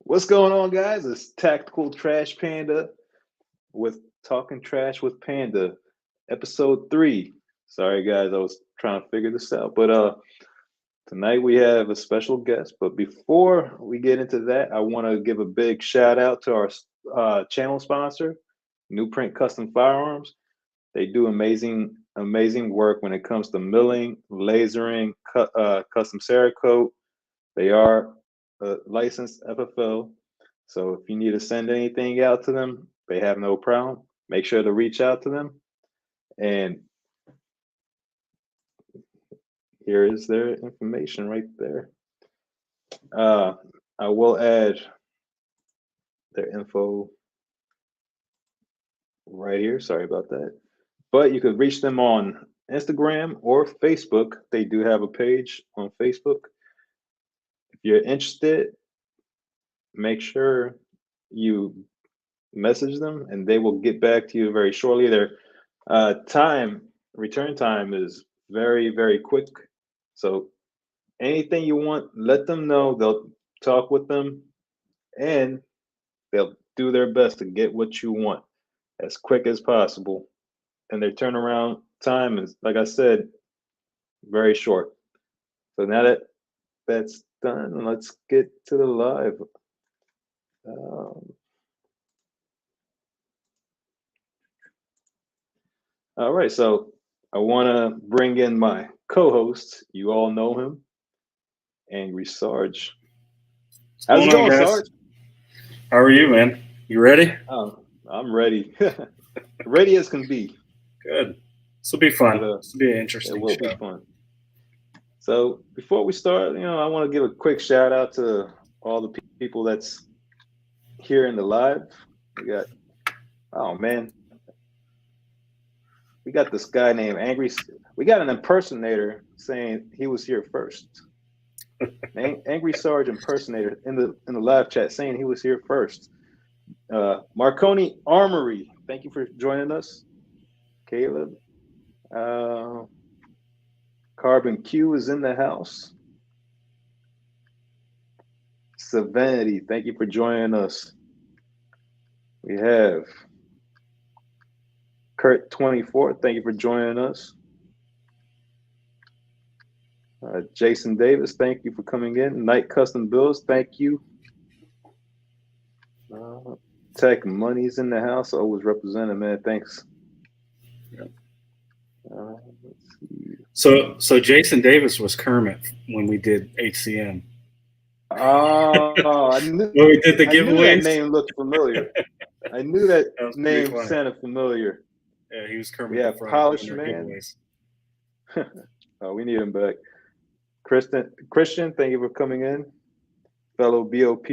What's going on, guys? It's Tactical Trash Panda with Talking Trash with Panda, Ep.3. Sorry, guys, I was trying to figure this out, but tonight we have a special guest. But before we get into that, I want to give a big shout out to our channel sponsor, New Print Custom Firearms. They do amazing work when it comes to milling, lasering, custom Cerakote. They are licensed FFL. So if you need to send anything out to them, they have no problem. Make sure to reach out to them. And here is their information right there. I will add their info right here. Sorry about that. But you could reach them on Instagram or Facebook. They do have a page on Facebook. If you're interested, make sure you message them and they will get back to you very shortly. Their return time is very quick. So anything you want, let them know. They'll talk with them and they'll do their best to get what you want as quick as possible. And their turnaround time is, like I said, very short. So now that that's done, let's get to the live. All right, so I want to bring in my co-host. You all know him, Angry Sarge. How's it going, Sarge? How are you, man? You ready? I'm ready. Ready as can be. Good. This will be fun. This will be an interesting show. It will be fun. So before we start, I want to give a quick shout out to all the people that's here in the live. We got this guy named Angry. We got an impersonator saying he was here first. Angry Sarge impersonator in the live chat saying he was here first. Marconi Armory, thank you for joining us. Caleb. CarbonQ is in the house. Savanity, thank you for joining us. We have Kurt24, thank you for joining us. Jason Davis, thank you for coming in. Night Custom Bills, thank you. Tech Money's in the house, always represented, man. Thanks. Yep. So Jason Davis was Kermit when we did HCM. Oh, I knew, when we did the giveaways. I knew that name looked familiar. I knew that name sounded familiar. Yeah, he was Kermit. Yeah, Polished Man. Oh, we need him back. Christian, thank you for coming in. Fellow BOP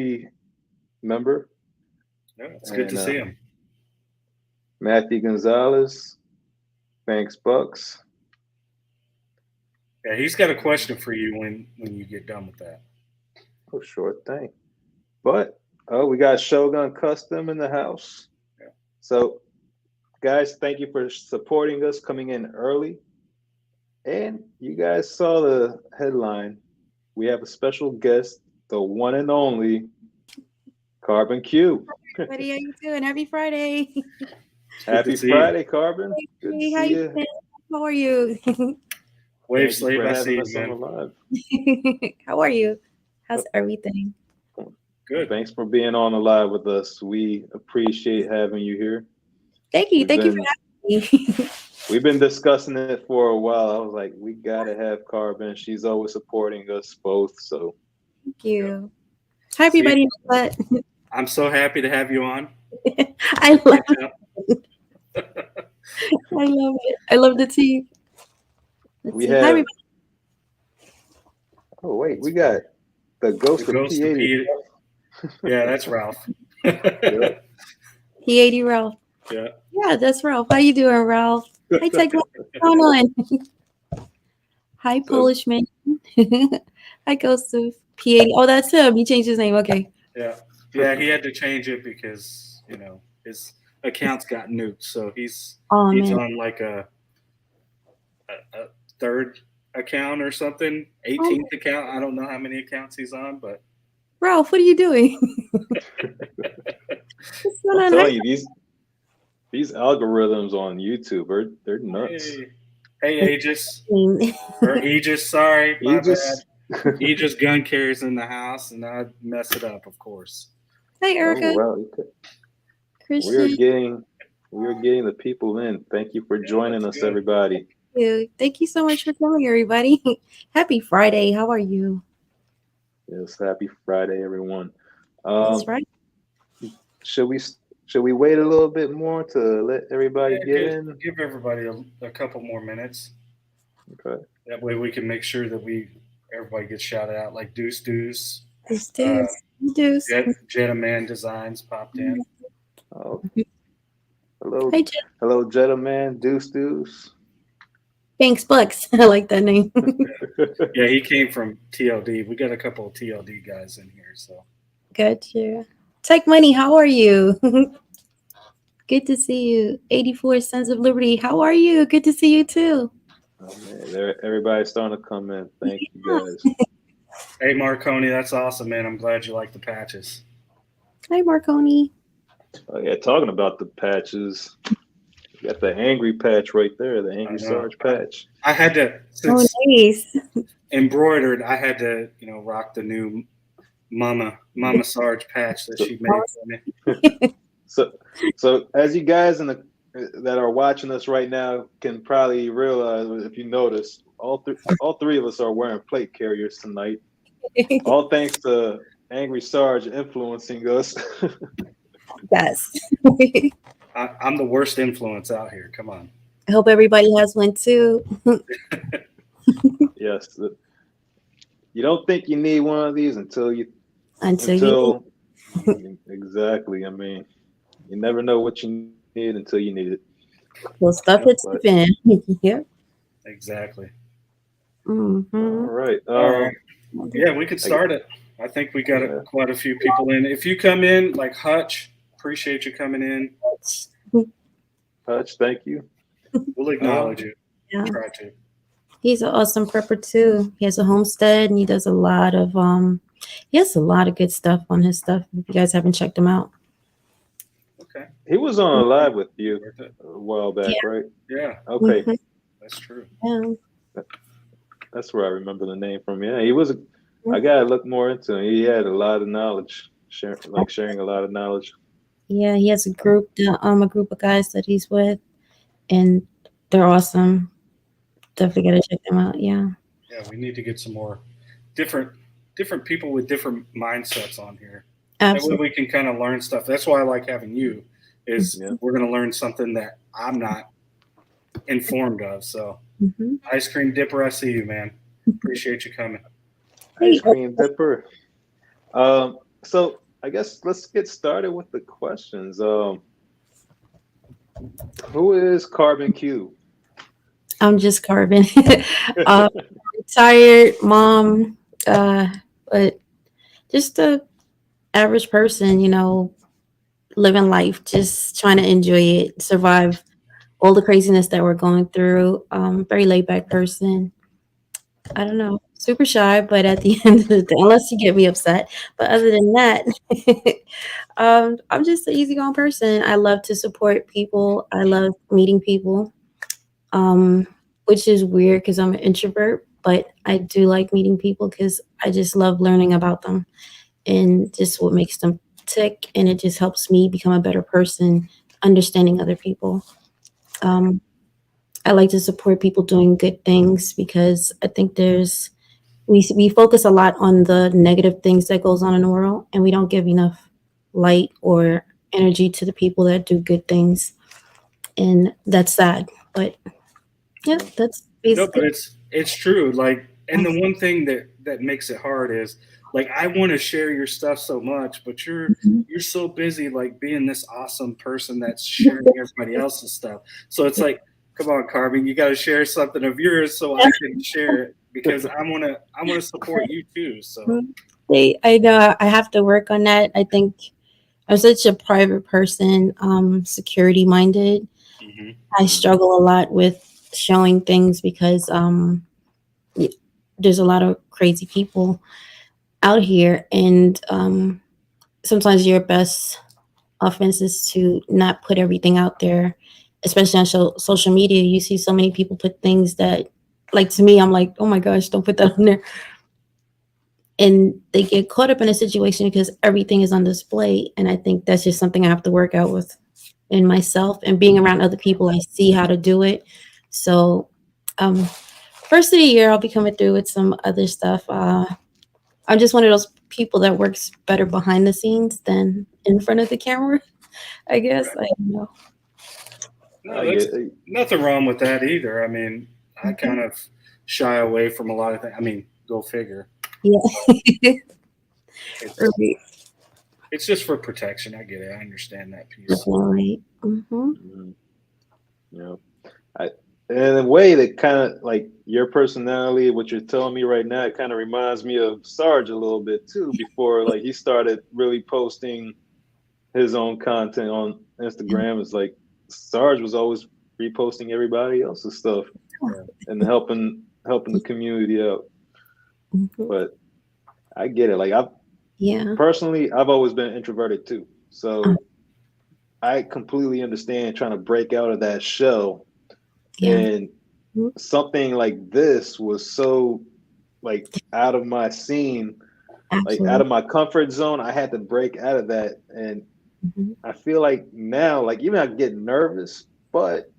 member. Yeah, it's good to see him. Matthew Gonzalez. Thanks, Bucks. Yeah, he's got a question for you when you get done with that. Oh, sure thing. But we got Shogun Custom in the house. Yeah. So, guys, thank you for supporting us, coming in early. And you guys saw the headline. We have a special guest, the one and only CarbonQ. Everybody, how you doing? Happy Friday. Happy Friday, Carbon. Good to see you. How are you? Wave Slave, I see you, man. How are you? How's everything? Good. Thanks for being on the live with us. We appreciate having you here. Thank you. Thank you for having me. We've been discussing it for a while. I was like, we got to have Carbon. She's always supporting us both. So thank you. Hi, everybody. I'm so happy to have you on. I love it. I love it. I love the team. Hi, everybody. Oh, wait. We got the ghost of P80. Yeah, that's Ralph. P80 Ralph. Yeah. Yeah, that's Ralph. How you doing, Ralph? Hi, Tech. What's going on? Hi, Polish man. Hi, Ghost of P80. Oh, that's him. He changed his name. Okay. Yeah. Yeah, he had to change it because, his accounts got nuked. So he's on like a third account or something, 18th account. I don't know how many accounts he's on, but Ralph, what are you doing? I'm telling you, these algorithms on YouTube they're nuts. Hey, Aegis. Or Aegis, sorry, my bad. Aegis gun carries in the house, and I mess it up, of course. Hey, Erica. Oh, wow. Christian. We are getting the people in. Thank you for joining us, everybody. Thank you so much for coming, everybody. Happy Friday. How are you? Yes, happy Friday, everyone. That's right. Should we wait a little bit more to let everybody get in? Give everybody a couple more minutes. Okay. That way we can make sure that everybody gets shouted out, like Deuce. Deuce. Jetaman Designs popped in. Oh, hello, hey, hello, Jetaman, Deuce. Thanks, Bucks. I like that name. Yeah, he came from TLD. We got a couple of TLD guys in here, so. Gotcha. Take Money, how are you? Good to see you. 84 Sons of Liberty, how are you? Good to see you too. Oh man, everybody's starting to come in. Thank you guys. Hey Marconi, that's awesome, man. I'm glad you like the patches. Hi Marconi. Oh yeah, talking about the patches. You got the angry patch right there, the Angry Sarge patch. I had to nice. Embroidered, I had to, rock the new Mama Sarge patch that she made for me. So as you guys that are watching us right now can probably realize, if you notice, all three of us are wearing plate carriers tonight. All thanks to Angry Sarge influencing us. Yes. I'm the worst influence out here. Come on. I hope everybody has one too. Yes. You don't think you need one of these until you exactly. I mean, you never know what you need until you need it. Well, stuff hits the fan. Yep. Exactly. Mm-hmm. All right. Yeah, we could start it. I think we got quite a few people in. If you come in, like Hutch, appreciate you coming in. Hutch, thank you. We'll acknowledge you. Yeah. Try to. He's an awesome prepper too. He has a homestead and he does a lot of good stuff on his stuff. If you guys haven't checked him out. Okay. He was on a live with you a while back, right? Yeah. Okay. Mm-hmm. That's true. Yeah. That's where I remember the name from. Yeah, he was. I gotta look more into him. He had a lot of knowledge, sharing a lot of knowledge. Yeah, he has a group of guys that he's with, and they're awesome. Definitely gotta check them out. Yeah. Yeah, we need to get some more different people with different mindsets on here. Absolutely. That way we can kind of learn stuff. That's why I like having you. We're going to learn something that I'm not informed of. So, Ice Cream Dipper, I see you, man. Appreciate you coming. Ice Cream Dipper. So I guess let's get started with the questions. Who is CarbonQ? I'm just Carbon. Retired mom, but just a average person, living life, just trying to enjoy it, survive all the craziness that we're going through. Very laid back person. I don't know, super shy, but at the end of the day, unless you get me upset. But other than that, I'm just an easygoing person. I love to support people. I love meeting people, which is weird because I'm an introvert, but I do like meeting people because I just love learning about them and just what makes them tick. And it just helps me become a better person, understanding other people. I like to support people doing good things because I think we focus a lot on the negative things that goes on in the world, and we don't give enough light or energy to the people that do good things, and that's sad. But yeah, that's basically. No, but it's true. Like, and the one thing that makes it hard is, like, I want to share your stuff so much, but you're so busy, like, being this awesome person that's sharing everybody else's stuff. So it's like, come on, Carbon, you got to share something of yours so I can share it because I want to support you too. So I know I have to work on that. I think I'm such a private person, security minded. I struggle a lot with showing things because there's a lot of crazy people out here, and sometimes your best offense is to not put everything out there, especially on social media. You see so many people put things that, like, to me, I'm like, oh my gosh, don't put that on there. And they get caught up in a situation because everything is on display. And I think that's just something I have to work out with in myself, and being around other people, I see how to do it. So, um, first of the year, I'll be coming through with some other stuff. I'm just one of those people that works better behind the scenes than in front of the camera, I guess. Right. I don't know. No, I that's get it. nothing wrong with that either. I mean, I kind Mhm. of shy away from a lot of things. I mean, go figure. Yeah. It's Right. it's just for protection. I get it. I understand that piece. Definitely. Hmm. Mhm. Yeah. I, in a way that kind of like your personality, what you're telling me right now, it kind of reminds me of Sarge a little bit too. Before like he started really posting his own content on Instagram, it's like Sarge was always reposting everybody else's stuff Yeah. and helping the community out. Hmm. But I get it. Like Yeah. I've always been introverted too, Uh, so I completely understand trying to break out of that shell. yeah. And Mhm. something like this was so like out of my scene, like out Absolutely. of my comfort zone. I had to break out of that, and Hmm. I feel like now, like even I get nervous, but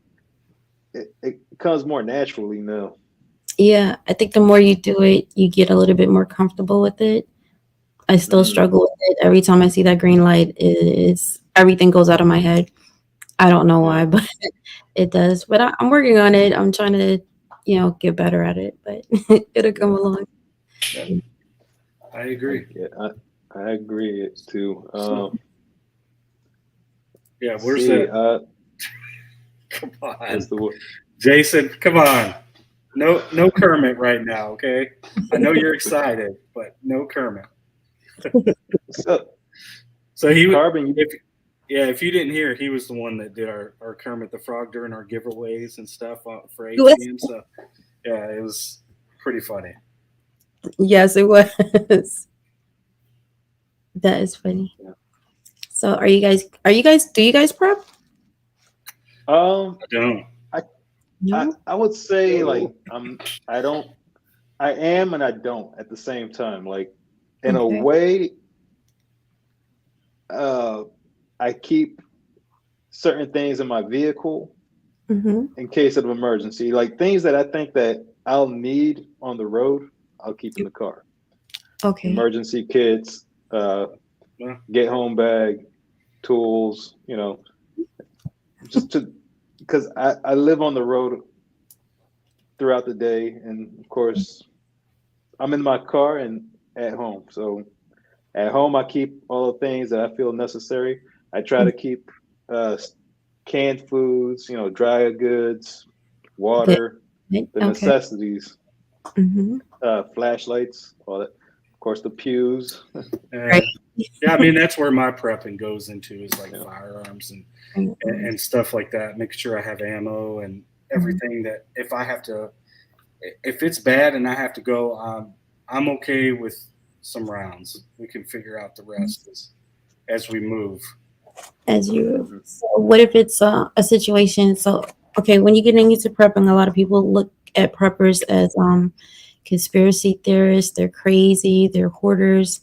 it comes more naturally now. Yeah. I think the more you do it, you get a little bit more comfortable with it. I still Mm, struggle with it. Every time I see that green light, it's everything goes out of my head. I don't know yeah, why, but it does. But I'm working on it. I'm trying to, get better at it, but it'll come yeah, along. Yeah, I agree. I agree too. So yeah, where's See, that? Come what's on, the word? Jason. Come on. No, no Kermit right now. Okay. I know you're excited, but no Kermit. So, So he would, Carbon, you if yeah, if you didn't hear, he was the one that did our Kermit the Frog during our giveaways and stuff for ATM. So yeah, it was pretty funny. Yes, it was. That is funny. yeah. So do you guys prep? Um, I don't. I No? I would say like No. I don't I am and I don't at the same time. Like in a Okay. way, uh, I keep certain things in my vehicle Mm-hmm. in case of emergency. Like things that I think that I'll need on the road, I'll keep in the car. Okay. Emergency kits, Well, get home bag, tools. Just to because I live on the road throughout the day, and of course I'm in my car and at home. So at home, I keep all the things that I feel necessary. I try to keep uh, canned foods, dry goods, Good. water, Good. the Okay. necessities, Mm-hmm. flashlights, all that. Of course, the pews. Right. yeah, I mean that's where my prepping goes into is like Yeah. firearms and Right. and stuff like that. Making sure I have ammo and Mhm. everything that if it's bad and I have to go, I'm okay with some rounds. We can figure out the rest as we move. As you, Mhm. so what if it's a situation? So, okay, when you get into prepping, a lot of people look at preppers as conspiracy theorists. They're crazy. They're hoarders.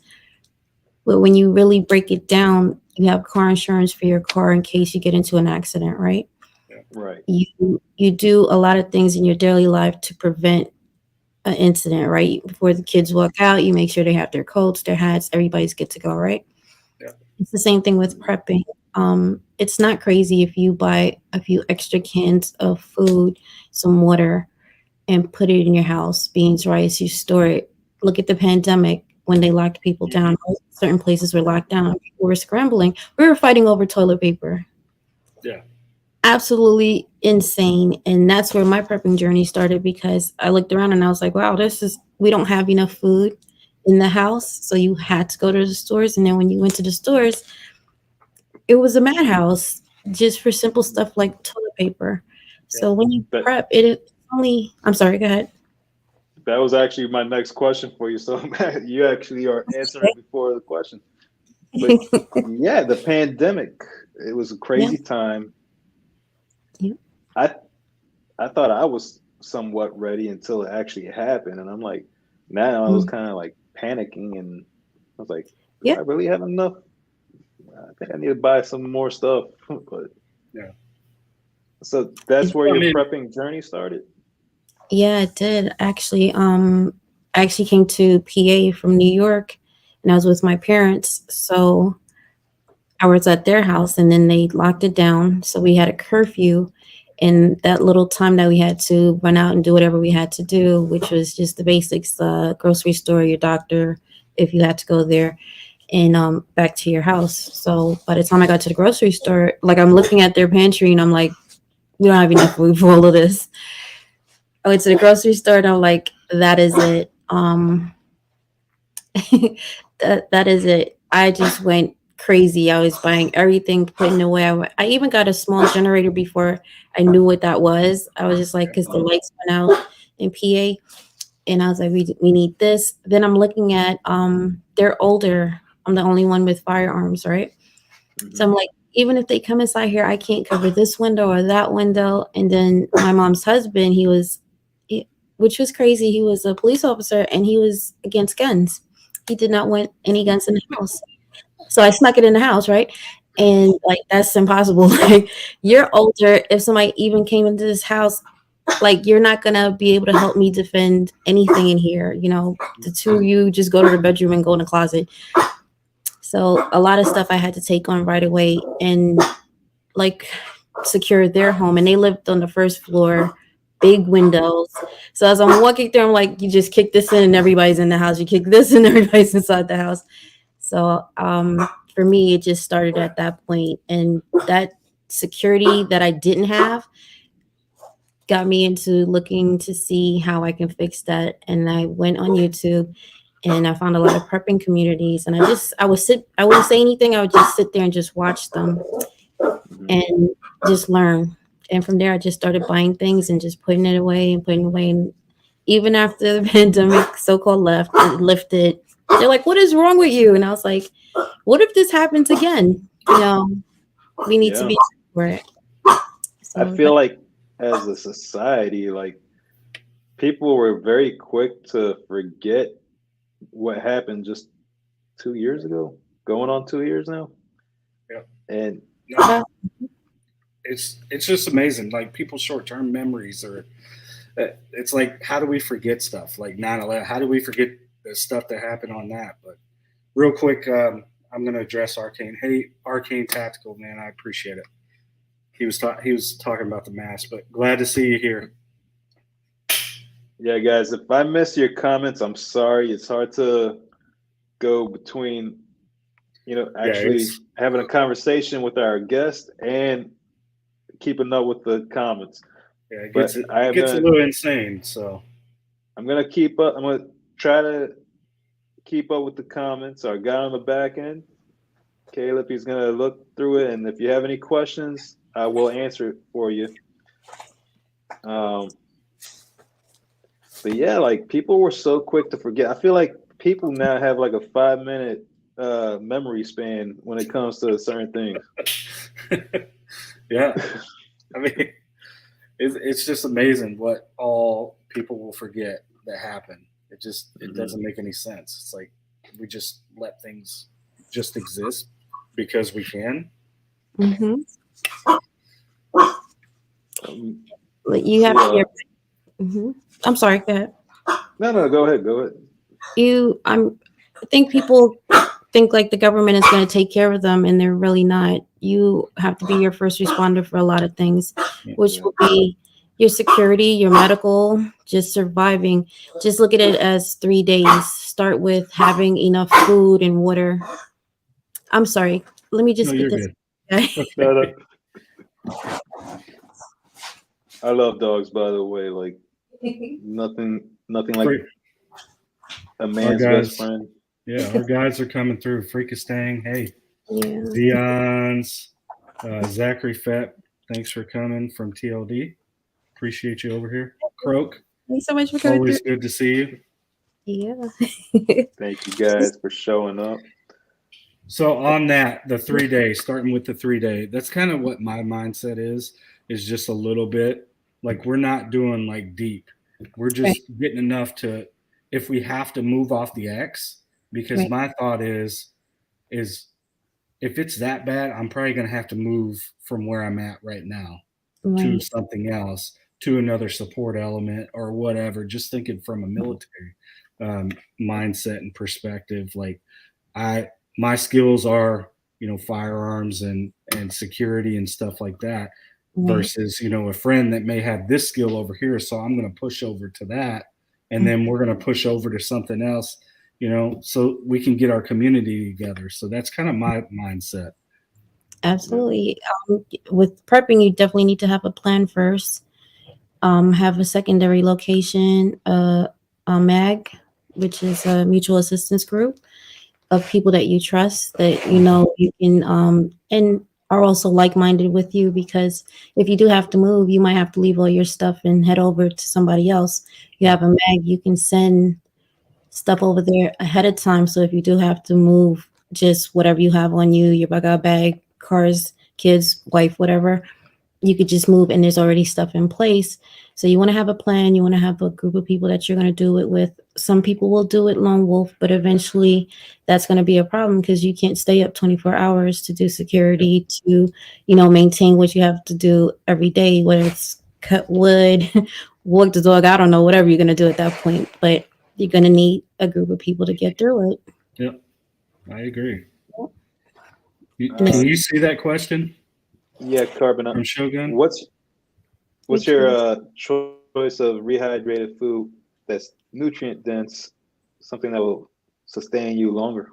But when you really break it down, you have car insurance for your car in case you get into an accident, right? Yeah. Right. You do a lot of things in your daily life to prevent an incident, right? Before the kids walk out, you make sure they have their coats, their hats, everybody's good to go, right? Yeah. It's the same thing with Mhm. prepping. It's not crazy if you buy a few extra cans of food, some water, and put it in your house. Beans, rice, you store it. Look at the pandemic when they locked people Mhm. down. Certain places were locked down. People were scrambling. We were fighting over toilet paper. Yeah. Absolutely insane. And that's where my prepping journey started because I looked around and I was like, wow, we don't have enough food in the house. So you had to go to the stores. And then when you went to the stores, it was a madhouse just for simple Mhm. stuff like toilet paper. Yeah. So when you But prep, I'm sorry, go ahead. that was actually my next question for you. So you actually are answering before the question. But yeah, the pandemic, it was a Yeah. crazy time. Yeah. I thought I was somewhat ready until it actually happened. And I'm like, now I was kind of like panicking and I was like, do Yeah. I really have enough? I think I need to buy some more stuff. But Yeah. so that's where I your mean, prepping journey started? Yeah, it did actually. I actually came to PA from New York, and I was with my parents. So I was at their house, and then they locked it down. So we had a curfew, and that little time that we had to run out and do whatever we had to do, which was just the basics: the grocery store, your doctor, if you had to go there, and back to your house. So by the time I got to the grocery store, like I'm looking at their pantry, and I'm like, we don't have enough food for all of this. I went to the grocery store and I'm like, that is it. That is it. I just went crazy. I was buying everything, putting away. I even got a small generator before I knew what that was. I was just like, because the lights went out in PA, and I was like, we need this. Then I'm looking at they're older. I'm the only one with firearms, right? So I'm like, even if they come inside here, I can't cover this window or that window. And then my mom's husband, which was crazy. He was a police officer and he was against guns. He did not want any guns in the house. So I snuck it in the house, right? And like, that's impossible. Like, you're older. If somebody even came into this house, like, you're not gonna be able to help me defend anything in here. You know, the two of you just go to the bedroom and go in the closet. So a lot of stuff I had to take on right away and like secure their home. And they lived on the first floor, big windows. So as I'm walking through, I'm like, you just kick this in and everybody's in the house. You kick this and everybody's inside the house. So for me, it just started at that point. And that security that I didn't have got me into looking to see how I can fix that. And I went on YouTube and I found a lot of prepping communities. And I wouldn't say anything. I would just sit there and just watch them and just learn. And from there, I just started buying things and just putting it away and putting it away. And even after the pandemic so-called lifted, they're like, "What is wrong with you?" And I was like, "What if this happens again? You know, we need to be for it." I So feel like as a society, like people were very quick to forget what happened just 2 years ago, going on 2 years now. Yeah. And no, it's just amazing. Like people's short term memories are. It's like, how do we forget stuff like 9/11? How do we forget the stuff that happened on that? But real quick, I'm going to address Arcane. Hey, Arcane Tactical, man, I appreciate it. He was talking about the mask, but glad to see you here. yeah, guys, if I miss your comments, I'm sorry. It's hard to go between, actually having a conversation with our guest and keeping up with the comments. Yeah, it But gets a little insane. So I'm gonna keep up. I'm gonna try to keep up with the comments. Our guy on the back end, Caleb, he's gonna look through it, and if you have any questions, I will answer it for you. But yeah, like people were so quick to forget. I feel like people now have like a 5-minute memory span when it comes to certain things. Yeah, I mean, it's just amazing what all people will forget that happened. It doesn't make any sense. It's like we just let things just exist because we can. But you have to. I'm sorry. Go ahead. No, go ahead. I think people think like the government is going to take care of them, and they're really not. You have to be your first responder for a lot of things, which will be your security, your medical, just surviving. Just look at it as 3 days. Start with having enough food and water. I'm sorry. Let me just get this. No. I love dogs, by the way. Like nothing like a man's best friend. Yeah, our guys are coming through. Freakistang. Hey, Yeah. Dion's, Zachary Fett. Thanks for coming from TLD. Appreciate you over here. Croak. Thanks so much for coming Always through. good to see you. Yeah. Thank you guys for showing up. So on that, the 3 day, starting with the 3 day, that's kind of what my mindset is just a little bit like we're not doing like deep. We're just getting enough to, if we have to move off the X, because Right. my thought is if it's that bad, I'm probably going to have to move from where I'm at right now to Right. something else, to another support element or whatever. Just thinking from a military mindset and perspective, like my skills are, firearms and security and stuff like that, Right. versus, a friend that may have this skill over here. So I'm going to push over to that, and then we're going to push over to something else, so we can get our community together. So that's kind of my mindset. Absolutely. With prepping, you definitely need to have a plan first. Have a secondary location, a MAG, which is a mutual assistance group of people that you trust, that you can and are also like-minded with you, because if you do have to move, you might have to leave all your stuff and head over to somebody else. You have a MAG, you can send stuff over there ahead of time, so if you do have to move, just whatever you have on you, your bag, cars, kids, wife, whatever, you could just move, and there's already stuff in place. So you want to have a plan. You want to have a group of people that you're going to do it with. Some people will do it lone wolf, but eventually that's going to be a problem, because you can't stay up 24 hours to do security, to, maintain what you have to do every day, whether it's cut wood, walk the dog, I don't know, whatever you're going to do at that point. But you're going to need a group of people to get through it. Yep, I agree. And Can you see that question? Yeah, Carbon. From Shogun. What's your choice of rehydrated food that's nutrient dense, something that will sustain you longer?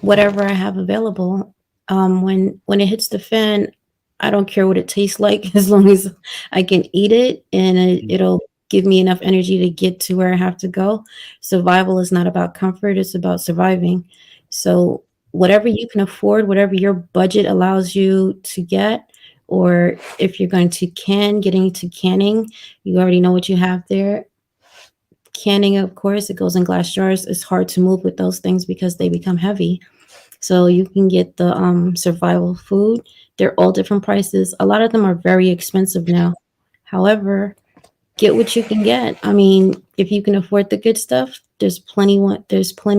Whatever I have available. When it hits the fan, I don't care what it tastes like, as long as I can eat it, and it'll give me enough energy to get to where I have to go. Survival is not about comfort, it's about surviving. So whatever you can afford, whatever your budget allows you to get, or if you're going to getting into canning, you already know what you have there. Canning, of course, it goes in glass jars. It's hard to move with those things because they become heavy. So you can get the survival food. They're all different prices. A lot of them are very expensive now. However, get what you can get. I mean, if you can afford the good stuff, there's plenty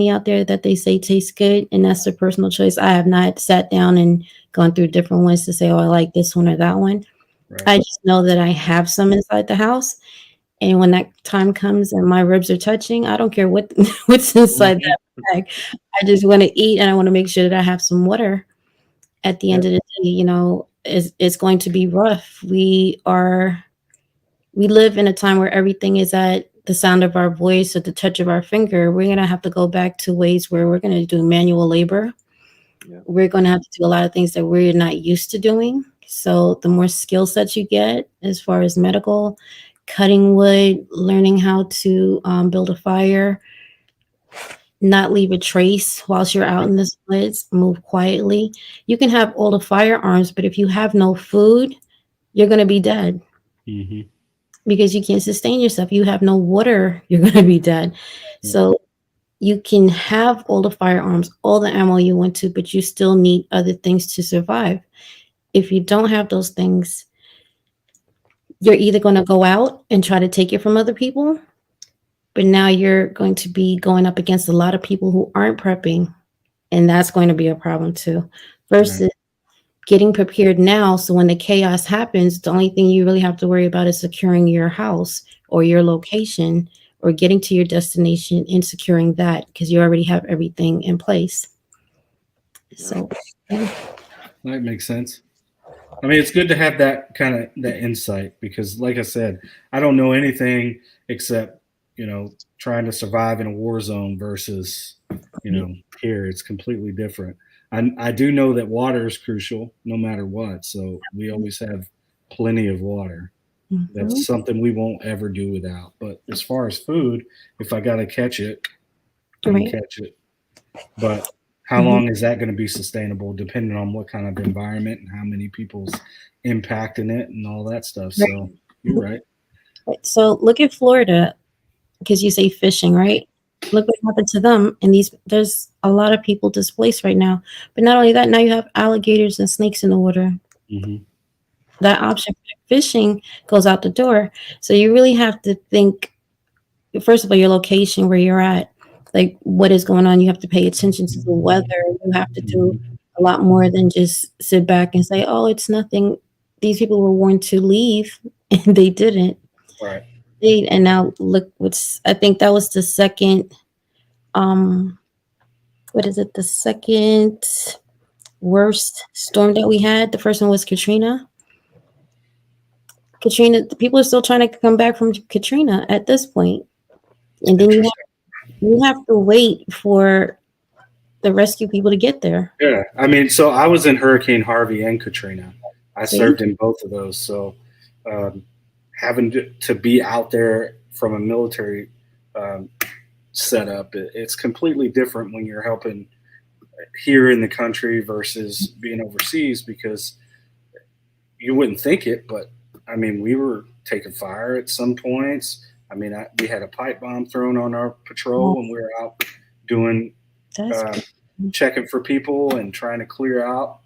out there that they say tastes good, and that's their personal choice. I have not sat down and gone through different ones to say, oh, I like this one or that one. Right. I just know that I have some inside the house. And when that time comes and my ribs are touching, I don't care what's inside that bag. I just want to eat, and I want to make sure that I have some water. At the end of the day, it's going to be rough. We live in a time where everything is at the sound of our voice, at the touch of our finger. We're going to have to go back to ways where we're going to do manual labor. Yeah. We're going to have to do a lot of things that we're not used to doing. So the more skill sets you get, as far as medical, cutting wood, learning how to build a fire, not leave a trace whilst you're out in the woods, move quietly. You can have all the firearms, but if you have no food, you're going to be dead. Mm-hmm. Because you can't sustain yourself. You have no water, you're going to be dead. Yeah. So you can have all the firearms, all the ammo you want to, but you still need other things to survive. If you don't have those things, you're either going to go out and try to take it from other people, but now you're going to be going up against a lot of people who aren't prepping, and that's going to be a problem too. Versus getting prepared now, so when the chaos happens, the only thing you really have to worry about is securing your house or your location, or getting to your destination and securing that, because you already have everything in place. So that makes sense. I mean, it's good to have that kind of that insight, because like I said, I don't know anything except, trying to survive in a war zone versus, here. It's completely different. I do know that water is crucial no matter what. So we always have plenty of water. Mm-hmm. That's something we won't ever do without. But as far as food, if I got to catch it, I can catch it. But how long is that going to be sustainable, depending on what kind of environment and how many people's impacting it and all that stuff. So you're right. Right, so look at Florida, because you say fishing, right? Look what happened to them. And there's a lot of people displaced right now. But not only that, now you have alligators and snakes in the water. Mm-hmm. That option for fishing goes out the door. So you really have to think, first of all, your location, where you're at, like what is going on. You have to pay attention to the weather. You have to do a lot more than just sit back and say, "Oh, it's nothing." These people were warned to leave, and they didn't. Right. And now look what's. I think that was the second. Um, what is it? The second worst storm that we had. The first one was Katrina. Katrina. The people are still trying to come back from Katrina at this point, and then Interesting. you have to wait for the rescue people to get there. Yeah. I mean, so I was in Hurricane Harvey and Katrina. I See? served in both of those. So um, having to be out there from a military um, setup, it's completely different when you're helping here in the country versus being overseas, because you wouldn't think it, but I mean, we were taking fire at some points. I mean, we had a pipe bomb thrown on our patrol when we were out doing That's uh, checking for people and trying to clear out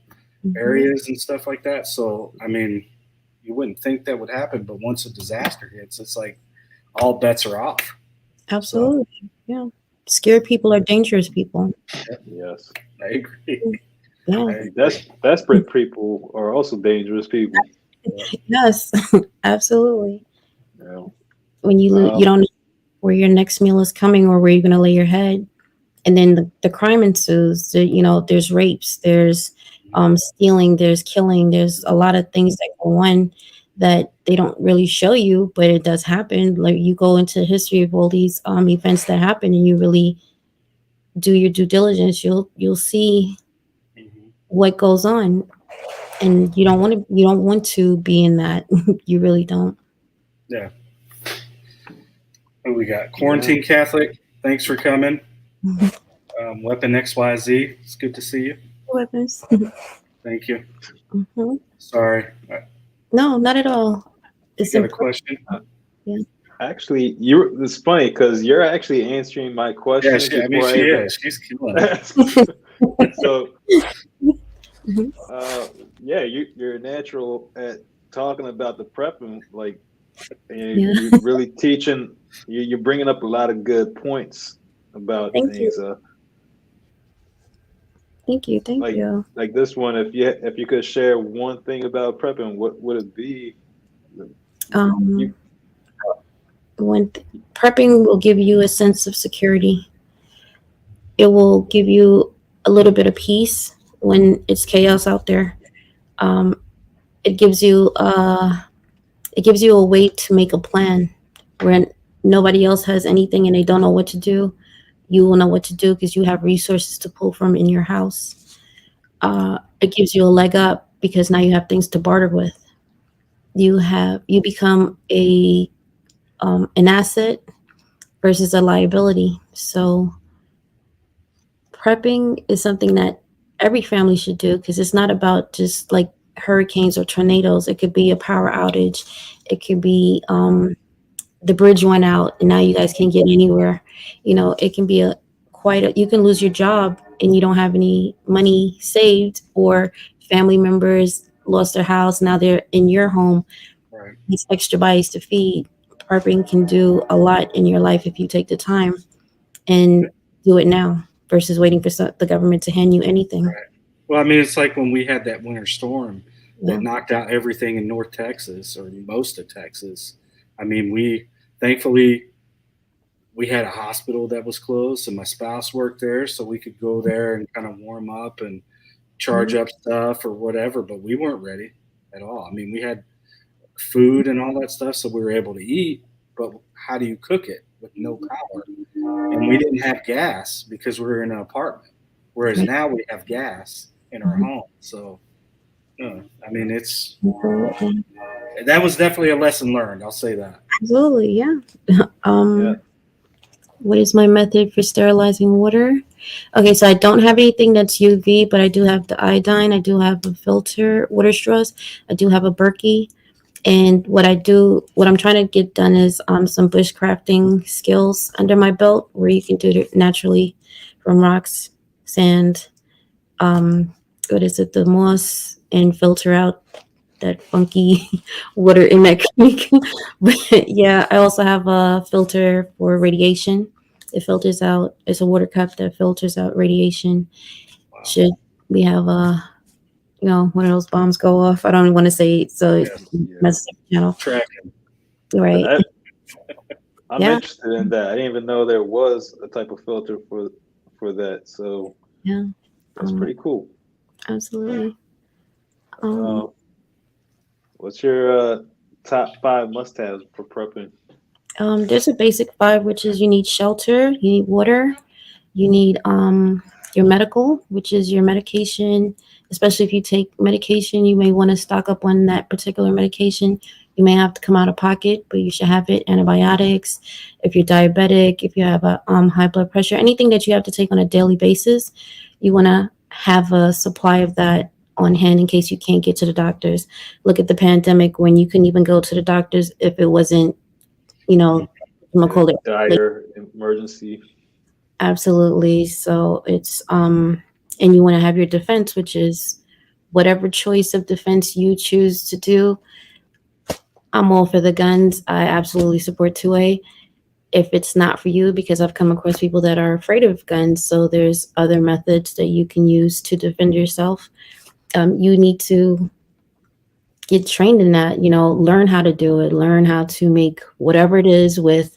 areas and stuff like that. So, I mean, you wouldn't think that would happen, but once a disaster hits, it's like all bets are off. absolutely. Yeah. Scared people are dangerous people. Yes. I agree. Yeah. Desperate people are also dangerous people. Yes. Absolutely. Yeah. When you don't know where your next meal is coming or where you're gonna lay your head. And then the crime ensues. There's rapes, there's stealing, there's killing, there's a lot of things that go on that they don't really show you, but it does happen. Like you go into history of all these events that happen, and you really do your due diligence, you'll see Mhm. what goes on, and you don't want to be in that. You really don't. Yeah. Who we got? Quarantine Catholic. Thanks for coming. Weapon XYZ. It's good to see you. Weapons. Thank you. Mhm. Sorry. No, not at all. You It's got a important. question? Yeah. Actually, it's funny because you're actually answering my Yeah, questions I mean, before she I even. is. She's killing it. So, Mhm. yeah, you're natural at talking about the prepping, like, and Yeah. you're really teaching. You're bringing up a lot of good points about Thank you. things. Thank you. Thank Like you. like this one. If you could share one thing about prepping, what would it be? Um, You when prepping will give you a sense of security. It will give you a little bit of peace when it's chaos out there. Um, it gives you a way to make a plan when nobody else has anything and they don't know what to do. You will know what to do because you have resources to pull from in your house. It gives you a leg up because now you have things to barter with. You become an asset versus a liability. So prepping is something that every family should do because it's not about just like hurricanes or tornadoes. It could be a power outage. It could be the bridge went out and now you guys can't get anywhere. It can be you can lose your job and you don't have any money saved, or family members lost their house. Now they're in your home. Right. These extra bodies to feed. Prepping can do a lot in your life if you take the time and do it now versus waiting for the government to hand you anything. Right. Well, I mean, it's like when we had that winter storm Yeah. that knocked out everything in North Texas or most of Texas. I mean, thankfully we had a hospital that was closed, and my spouse worked there, so we could go there and kind of warm up and charge up stuff or whatever. But we weren't ready at all. I mean, we had food and all that stuff, so we were able to eat. But how do you cook it with no power? And we didn't have gas because we were in an apartment. Whereas Right. now we have gas in our home. So, I mean, that was definitely a lesson learned. I'll say that. Absolutely, yeah. yeah. What is my method for sterilizing water? Okay, so I don't have anything that's UV, but I do have the iodine. I do have a filter, water straws. I do have a Berkey, And what I'm trying to get done is some bushcrafting skills under my belt where you can do it naturally from rocks, sand, what is it, the moss, and filter out that funky water in that creek. But yeah, I also have a filter for radiation. It filters out. It's a water cup that filters out radiation. Wow. Should we have a one of those bombs go off? I don't want to say it, so it Yes. Yeah. messes up the channel, Tracking. right? I'm Yeah, interested in that. I didn't even know there was a type of filter for that. So yeah, that's pretty cool. absolutely. Um, Uh, what's your top five must-haves for prepping? there's a basic five, which is you need shelter, you need water, you need your medical, which is your medication. Especially if you take medication, you may want to stock up on that particular medication. You may have to come out of pocket, but you should have it. Antibiotics, if you're diabetic, if you have a high blood pressure, anything that you have to take on a daily basis, you want to have a supply of that on hand in case you can't get to the doctors. Look at the pandemic when you couldn't even go to the doctors if it wasn't, you know, I'm gonna Yeah, call it dire emergency. absolutely. So it's and you want to have your defense, which is whatever choice of defense you choose to do. I'm all for the guns. I absolutely support 2A. If it's not for you, because I've come across people that are afraid of guns, so there's other methods that you can use to defend yourself. You need to get trained in that, learn how to do it, learn how to make whatever it is with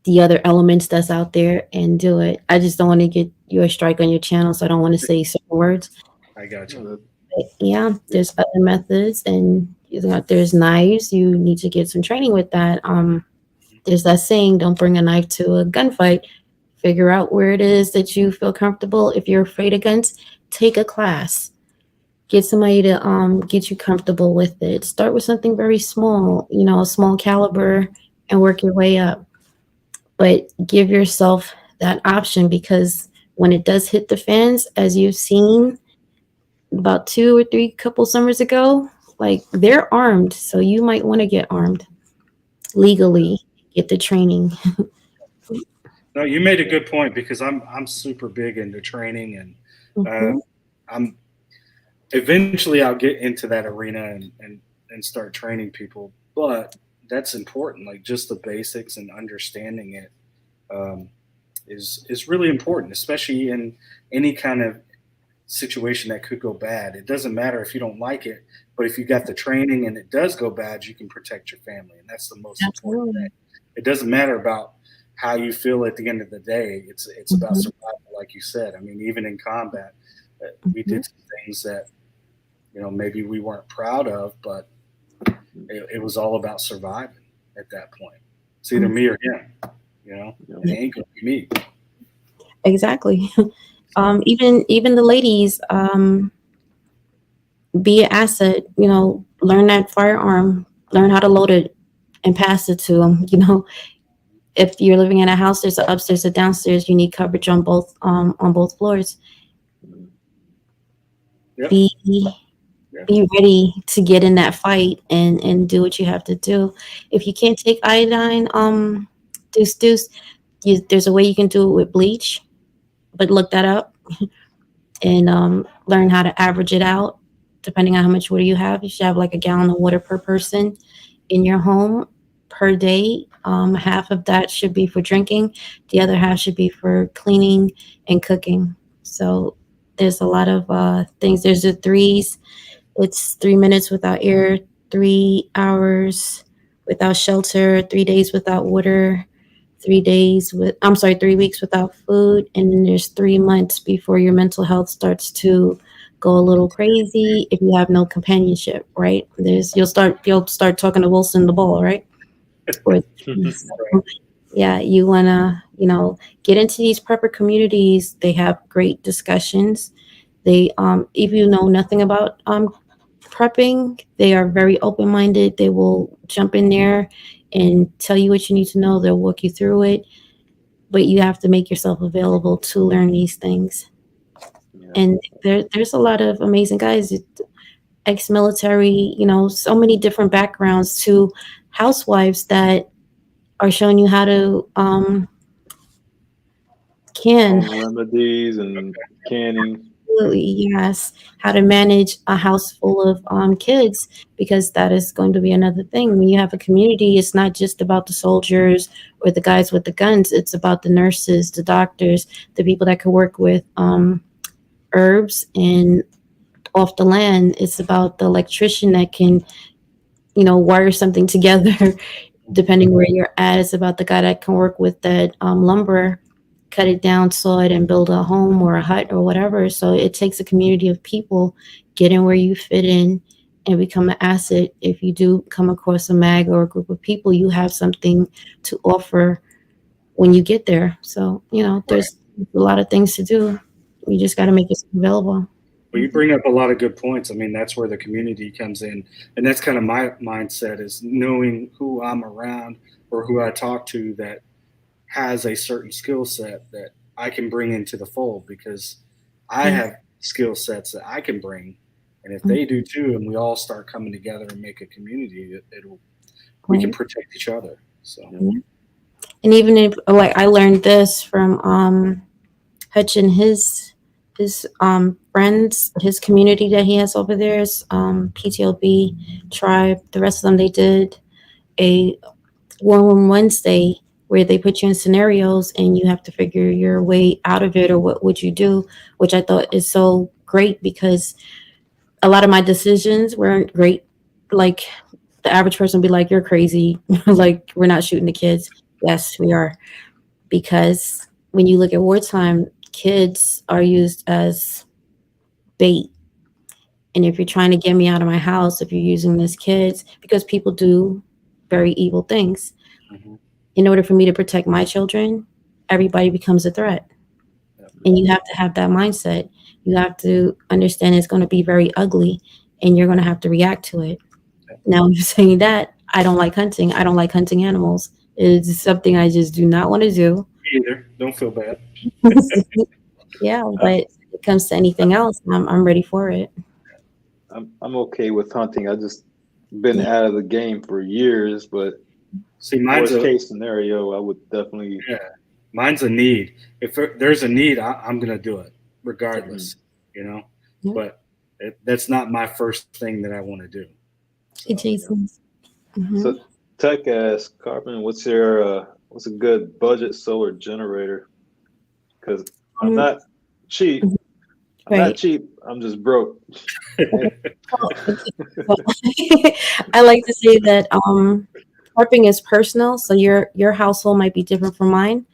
the other elements that's out there and do it. I just don't want to get you a strike on your channel, so I don't want to say certain words. I got you. Uh, But yeah, there's other methods, and there's knives. You need to get some training with that. There's that saying, "Don't bring a knife to a gunfight." Figure out where it is that you feel comfortable. If you're afraid of guns, take a class. Get somebody to get you comfortable with it. Start with something very small, a small caliber, and work your way up. But give yourself that option because when it does hit the fans, as you've seen about 2 or 3 couple summers ago, like they're armed, so you might want to get armed legally, get the training. No, you made a good point because I'm super big into training and uh, Hmm. I'm eventually I'll get into that arena and start training people. But that's important. Like just the basics and understanding it um, is really important, especially in any kind of situation that could go bad. It doesn't matter if you don't like it, but if you got the training and it does go bad, you can protect your family, and that's the most important thing. Absolutely. It doesn't matter about how you feel at the end of the day. It's about Hmm. survival, like you said. I mean, even in combat, we Hmm. did some things that maybe we weren't proud of, but it was all about surviving at that point. It's either me or him, you know, and it ain't gonna be me. Exactly. So Even the ladies, be an asset. Learn that firearm, learn how to load it, and pass it to them. If you're living in a house, there's an upstairs, a downstairs. You need coverage on both floors. yep, Be yeah, be ready to get in that fight and do what you have to do. If you can't take iodine, deuce, there's a way you can do it with bleach, but look that up and learn how to average it out depending on how much water you have. You should have like a gallon of water per person in your home per day. Half of that should be for drinking, the other half should be for cleaning and cooking. So there's a lot of things. There's the threes. It's 3 minutes without air, 3 hours without shelter, 3 days without water, 3 days with, I'm sorry, 3 weeks without food. And then there's 3 months before your mental health starts to go a little crazy if you have no companionship, right? You'll start talking to Wilson the ball, right? Or right. yeah, you wanna, get into these prepper communities. They have great discussions. They if you know nothing about prepping, they are very open minded. They will jump in there and tell you what you need to know. They'll walk you through it, but you have to make yourself available to learn these things. yeah. And there's a lot of amazing guys. ex-military, so many different backgrounds, to housewives that are showing you how to can. Home remedies and canning. Absolutely, yes. How to manage a house full of kids, because that is going to be another thing. When you have a community, it's not just about the soldiers or the guys with the guns. It's about the nurses, the doctors, the people that can work with herbs and off the land. It's about the electrician that can, wire something together, depending where you're at. It's about the guy that can work with that lumber, cut it down, saw it, and build a home or a hut or whatever. So it takes a community of people getting where you fit in and become an asset. If you do come across a mag or a group of people, you have something to offer when you get there. So, there's a lot of things to do. You just got to make yourself available. Well, you bring up a lot of good points. I mean, that's where the community comes in. And that's kind of my mindset, is knowing who I'm around or who I talk to that has a certain skill set that I can bring into the fold, because I have skill sets that I can bring. And if they do too, and we all start coming together and make a community, we can protect each other. So, and even if, like, I learned this from Hutch and his friends, his community that he has over there is PTLB tribe. The rest of them, they did a War Room Wednesday where they put you in scenarios and you have to figure your way out of it, or what would you do, which I thought is so great, because a lot of my decisions weren't great. Like, the average person would be like, "You're crazy," like, "We're not shooting the kids." Yes, we are, because when you look at wartime, kids are used as bait. And if you're trying to get me out of my house, if you're using this kids, because people do very evil things, in order for me to protect my children, everybody becomes a threat. And you have to have that mindset. You have to understand it's going to be very ugly and you're going to have to react to it. Now, I'm saying that I don't like hunting. I don't like hunting animals. It's something I just do not want to do. Me either. Don't feel bad. Yeah, but if it comes to anything else, I'm ready for it. I'm okay with hunting. I just been out of the game for years, but See, worst case scenario, I would definitely. Yeah, mine's a need. If there's a need, I'm going to do it regardless, but that's not my first thing that I want to do. Hey, Jason. So Tech asks, Carbon, what's a good budget solar generator? Because I'm not cheap. I'm not cheap. I'm just broke. I like to say that harping is personal, so your household might be different from mine.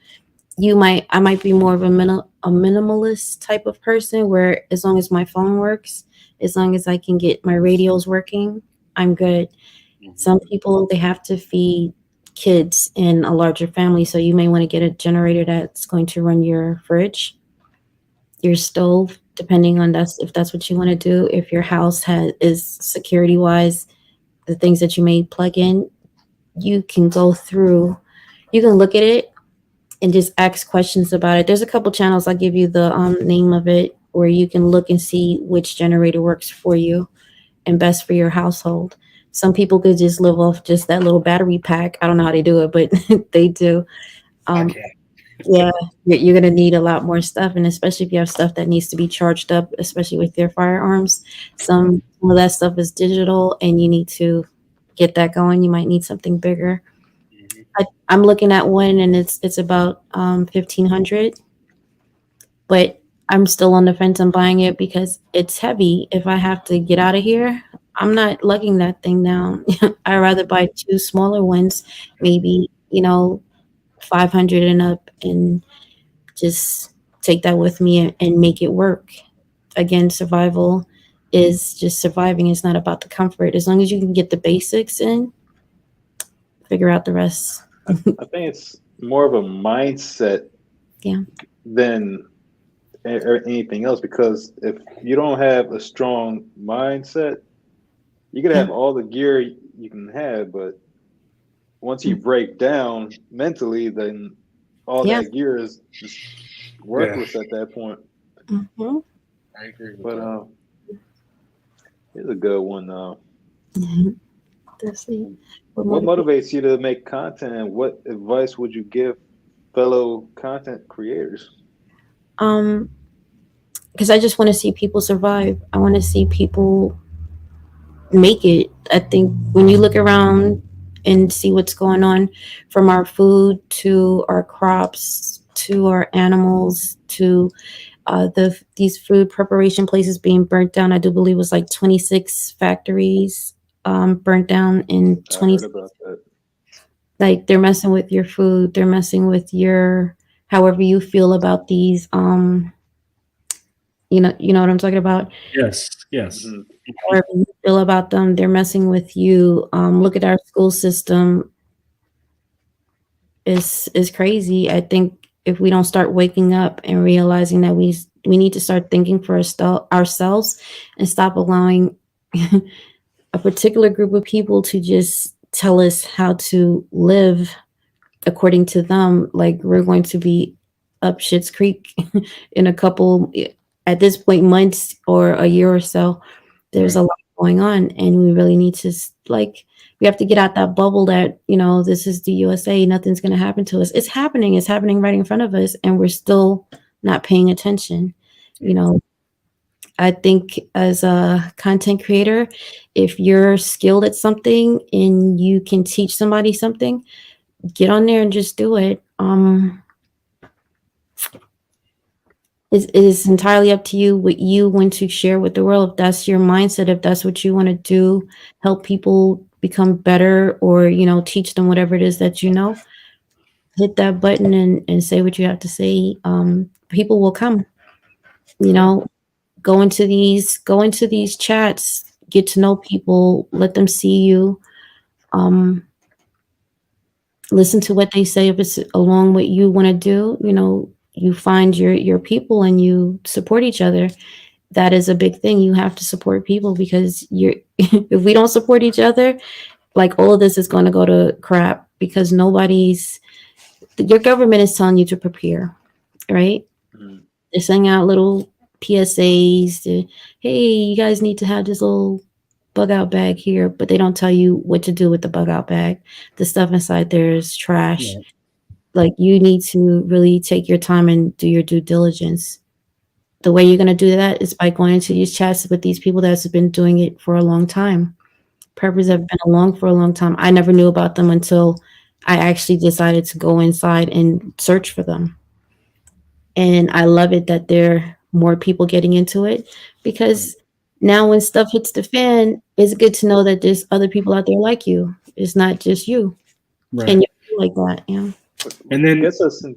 I might be more of a minimalist type of person, where as long as my phone works, as long as I can get my radios working, I'm good. Some people, they have to feed kids in a larger family, so you may want to get a generator that's going to run your fridge, your stove, depending on if that's what you want to do. If your house is security wise, the things that you may plug in, you can look at it and just ask questions about it. There's a couple channels. I'll give you the name of it, where you can look and see which generator works for you and best for your household. Some people could just live off just that little battery pack. I don't know how they do it, but they do. Yeah, you're going to need a lot more stuff. And especially if you have stuff that needs to be charged up, especially with your firearms, some of that stuff is digital and you need to get that going. You might need something bigger. I'm looking at one and it's about 1,500, but I'm still on the fence on buying it because it's heavy. If I have to get out of here, I'm not lugging that thing down. I'd rather buy two smaller ones, maybe 500 and up, and just take that with me and make it work. Again, survival is just surviving. It's not about the comfort. As long as you can get the basics in, figure out the rest. I think it's more of a mindset than anything else, because if you don't have a strong mindset, you can have all the gear you can have, but once you break down mentally, then all that gear is just worthless at that point. I agree with that. Here's a good one. Let's see. What What motivates? motivates you to make content, and what advice would you give fellow content creators? Um, because I just want to see people survive. I want to see people make it. I think when you look around and see what's going on, from our food to our crops to our animals to these food preparation places being burnt down. I do believe it was like 26 factories burnt down in I 20. heard about that. Like they're messing with your food. They're messing with your however you feel about these. You know what I'm talking about. Yes, yes. Hmm. However you feel about them, they're messing with you. Look at our school system. Is crazy. I think if we don't start waking up and realizing that we need to start thinking for ourselves and stop allowing a particular group of people to just tell us how to live according to them, like we're going to be up shit's creek in a couple, at this point, months or a year or so. There's Right. a lot going on, and we really need to like we have to get out that bubble that this is the USA, nothing's going to happen to us. It's happening right in front of us, and we're still not paying attention. you Yeah. know I think as a content creator, if you're skilled at something and you can teach somebody something, get on there and just do it. It is entirely up to you what you want to share with the world. If that's your mindset, if that's what you want to do, help people become better, or teach them whatever it is that hit that button and say what you have to say. People will come. You Yeah. know, go into these chats, get to know people, let them see you. Um, Listen to what they say if it's along what you want to do. You find your people and you support each other. That is a big thing. You have to support people because you're if we don't support each other, like all of this is going to go to crap because nobody's your government is telling you to prepare, right? Mhm. They're sending out little PSAs to, hey, you guys need to have this little bug out bag here, but they don't tell you what to do with the bug out bag. The stuff inside there is trash. Yeah. Like you need to really take your time and do your due diligence. The way you're going to do that is by going into these chats with these people that's been doing it for a long time. Preppers have been along for a long time. I never knew about them until I actually decided to go inside and search for them. And I love it that there are more people getting into it Right. because now when stuff hits the fan, it's good to know that there's other people out there like you. It's not just you. And Right. you're like that. Yeah. And What then, gets us in?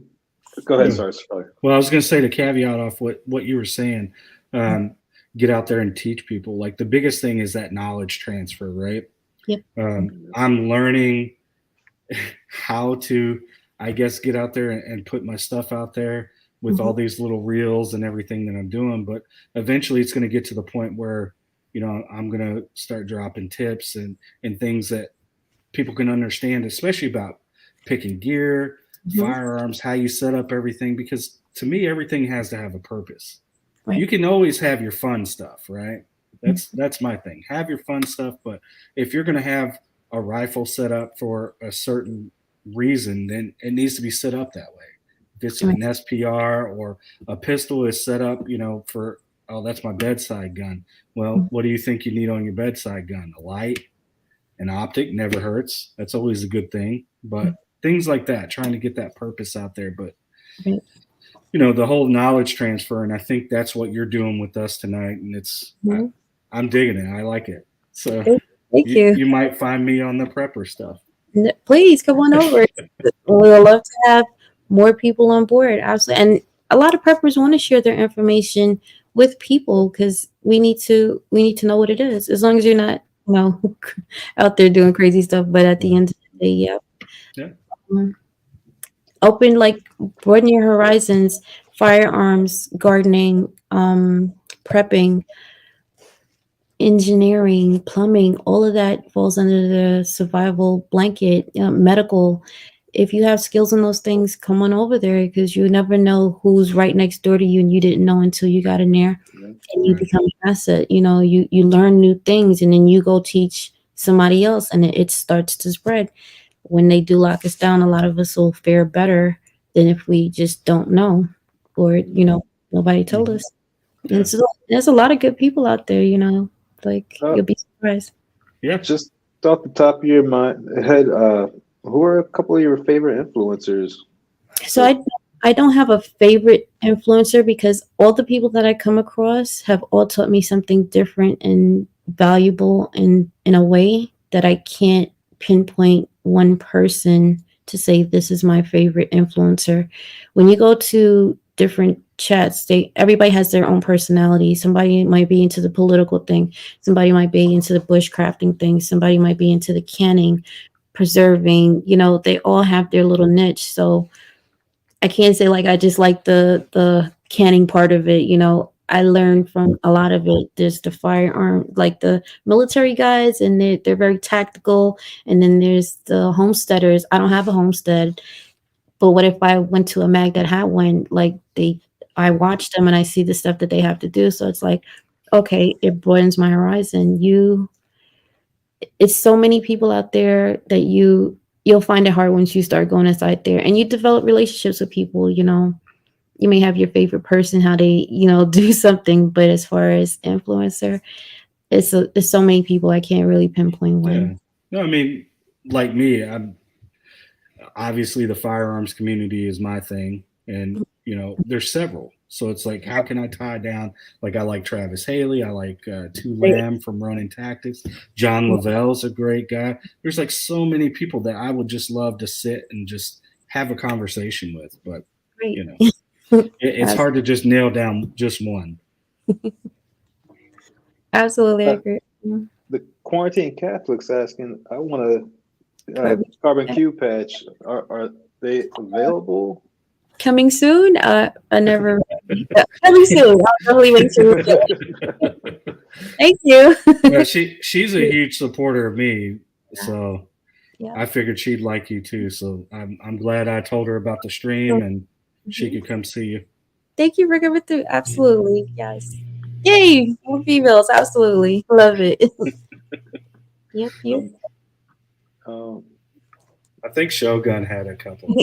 Go ahead, yeah. Sarge. Sorry. Well, I was going to say, to caveat off what you were saying, um, get out there and teach people. Like the biggest thing is that knowledge transfer, right? Yep. I'm learning how to, I guess, get out there and put my stuff out there with Mm-hmm. all these little reels and everything that I'm doing. But eventually it's going to get to the point where, I'm going to start dropping tips and things that people can understand, especially about picking gear, Mm-hmm. firearms, how you set up everything. Because to me, everything has to have a purpose. You Right. can always have your fun stuff, right? That's my thing. Have your fun stuff, but if you're going to have a rifle set up for a certain reason, then it needs to be set up that way. If it's Right. an SPR or a pistol is set up, for, oh, that's my bedside gun. Well, what do you think you need on your bedside gun? A light, an optic never hurts. That's always a good thing. But things like that, trying to get that purpose out there. But Right. the whole knowledge transfer, and I think that's what you're doing with us tonight. And Mhm. I'm digging it. I like it. So Thank you. you might find me on the prepper stuff. Please come on over. We would love to have more people on board. Absolutely. And a lot of preppers want to share their information with people because we need to know what it is. As long as you're not, out there doing crazy stuff. But at the Yeah. end of the day, yeah. Yeah. Um, Open, like, broaden your horizons, firearms, gardening, prepping, engineering, plumbing, all of that falls under the survival blanket. Medical. If you have skills in those things, come on over there because you never know who's right next door to you and you didn't know until you got in there. and you become an asset. You know, you learn new things, and then you go teach somebody else, and it starts to spread. When they do lock us down, a lot of us will fare better than if we just don't know, or nobody told us. And so there's a lot of good people out there. Like Uh, you'll be surprised. Yeah. just off the top of your head, who are a couple of your favorite influencers? So I don't have a favorite influencer because all the people that I come across have all taught me something different and valuable in a way that I can't pinpoint one person to say this is my favorite influencer. When you go to different chats, everybody has their own personality. Somebody might be into the political thing, somebody might be into the bushcrafting thing, somebody might be into the canning, preserving, they all have their little niche. So I can't say like I just like the canning part of it. I learned from a lot of it. There's the firearm, like the military guys, and they're very tactical. And then there's the homesteaders. I don't have a homestead, but what if I went to a mag that had one? Like I watch them and I see the stuff that they have to do. So it's like, okay, it broadens my horizon. It's so many people out there that you'll find it hard once you start going inside there, and you develop relationships with people. You may have your favorite person, how they do something, but as far as influencer, it's so many people, I can't really pinpoint one. Yeah. No, I mean, like me, I'm obviously the firearms community is my thing, and there's several. So it's like, how can I tie down? Like, I like Travis Haley, I like Two Lamb from Running Tactics. John Lavelle's a great guy. There's like so many people that I would just love to sit and just have a conversation with, but it's hard to just nail down just one. Absolutely, I agree. The Quarantine Catholics asking, I want a CarbonQ patch. Are they available? Coming soon? I never. Coming soon. I'll definitely make sure. Thank you. Yeah, she's a huge supporter of me, so I figured she'd like you too. So I'm glad I told her about the stream and she could come see you. Thank you for coming through. Absolutely, yes. Yay, more females. Absolutely, love it. Yep. I think Shogun had a couple.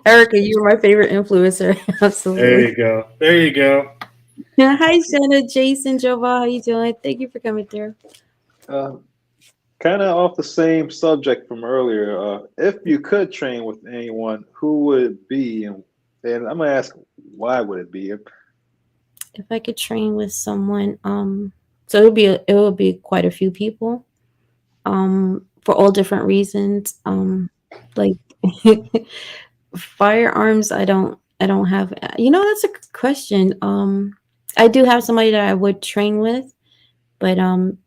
Erica, you were my favorite influencer. Absolutely. There you go. Hi, Jenna, Jason, Jova. How you doing? Thank you for coming through. Kind of off the same subject from earlier. If you could train with anyone, who would it be? And I'm gonna ask, why would it be? If I could train with someone, so it would be quite a few people, for all different reasons. Like firearms, I don't have. That's a good question. I do have somebody that I would train with, but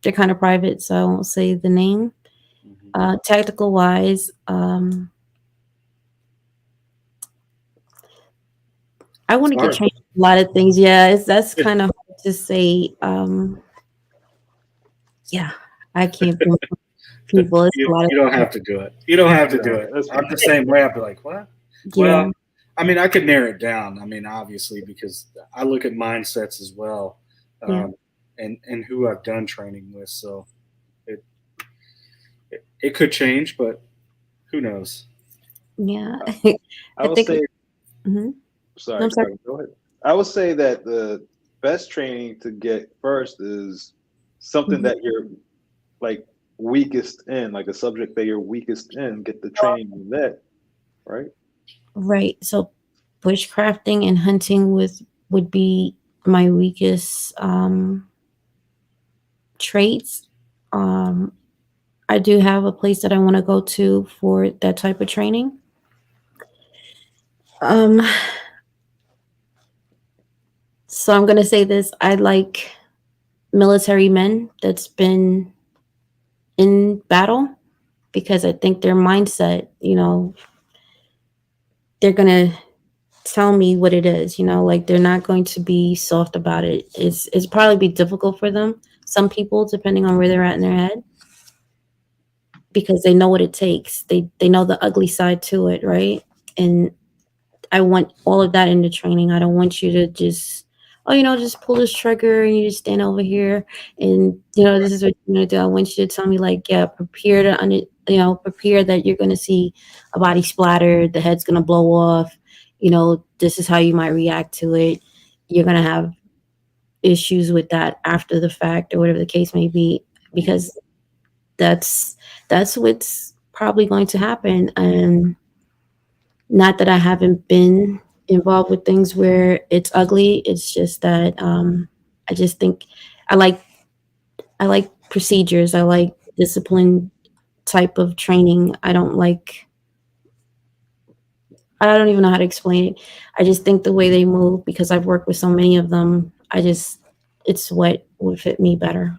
they're kind of private, so I won't say the name. Tactical wise, I want to get trained a lot of things. Yeah, that's kind of hard to say. Yeah, I can't pinpoint people. It's You a lot of don't have to do it. You don't have to do it. I'm the same way. I'd be like, what? Well, I mean, I could narrow it down. I mean, obviously, because I look at mindsets as well, and who I've done training with. So it could change, but who knows? Yeah, I would say. Sorry, go ahead. I would say that the best training to get first is something that you're like weakest in, like a subject that you're weakest in. Get the training in that, right? Right. So bushcrafting and hunting would be my weakest traits. I do have a place that I want to go to for that type of training. So I'm gonna say this: I like military men that's been in battle, because I think their mindset, they're gonna tell me what it is, like they're not going to be soft about it. It's probably be difficult for them, some people, depending on where they're at in their head, because they know what it takes. They know the ugly side to it, right? And I want all of that in the training. I don't want you to just oh, just pull this trigger and you just stand over here and this is what you're gonna do. I want you to tell me like, yeah, prepare to prepare that you're gonna see a body splatter, the head's gonna blow off. This is how you might react to it. You're gonna have issues with that after the fact or whatever the case may be, because that's what's probably going to happen. And not that I haven't been involved with things where it's ugly. It's just that I just think I like procedures. I like discipline type of training. I don't even know how to explain it. I just think the way they move, because I've worked with so many of them, it's what would fit me better,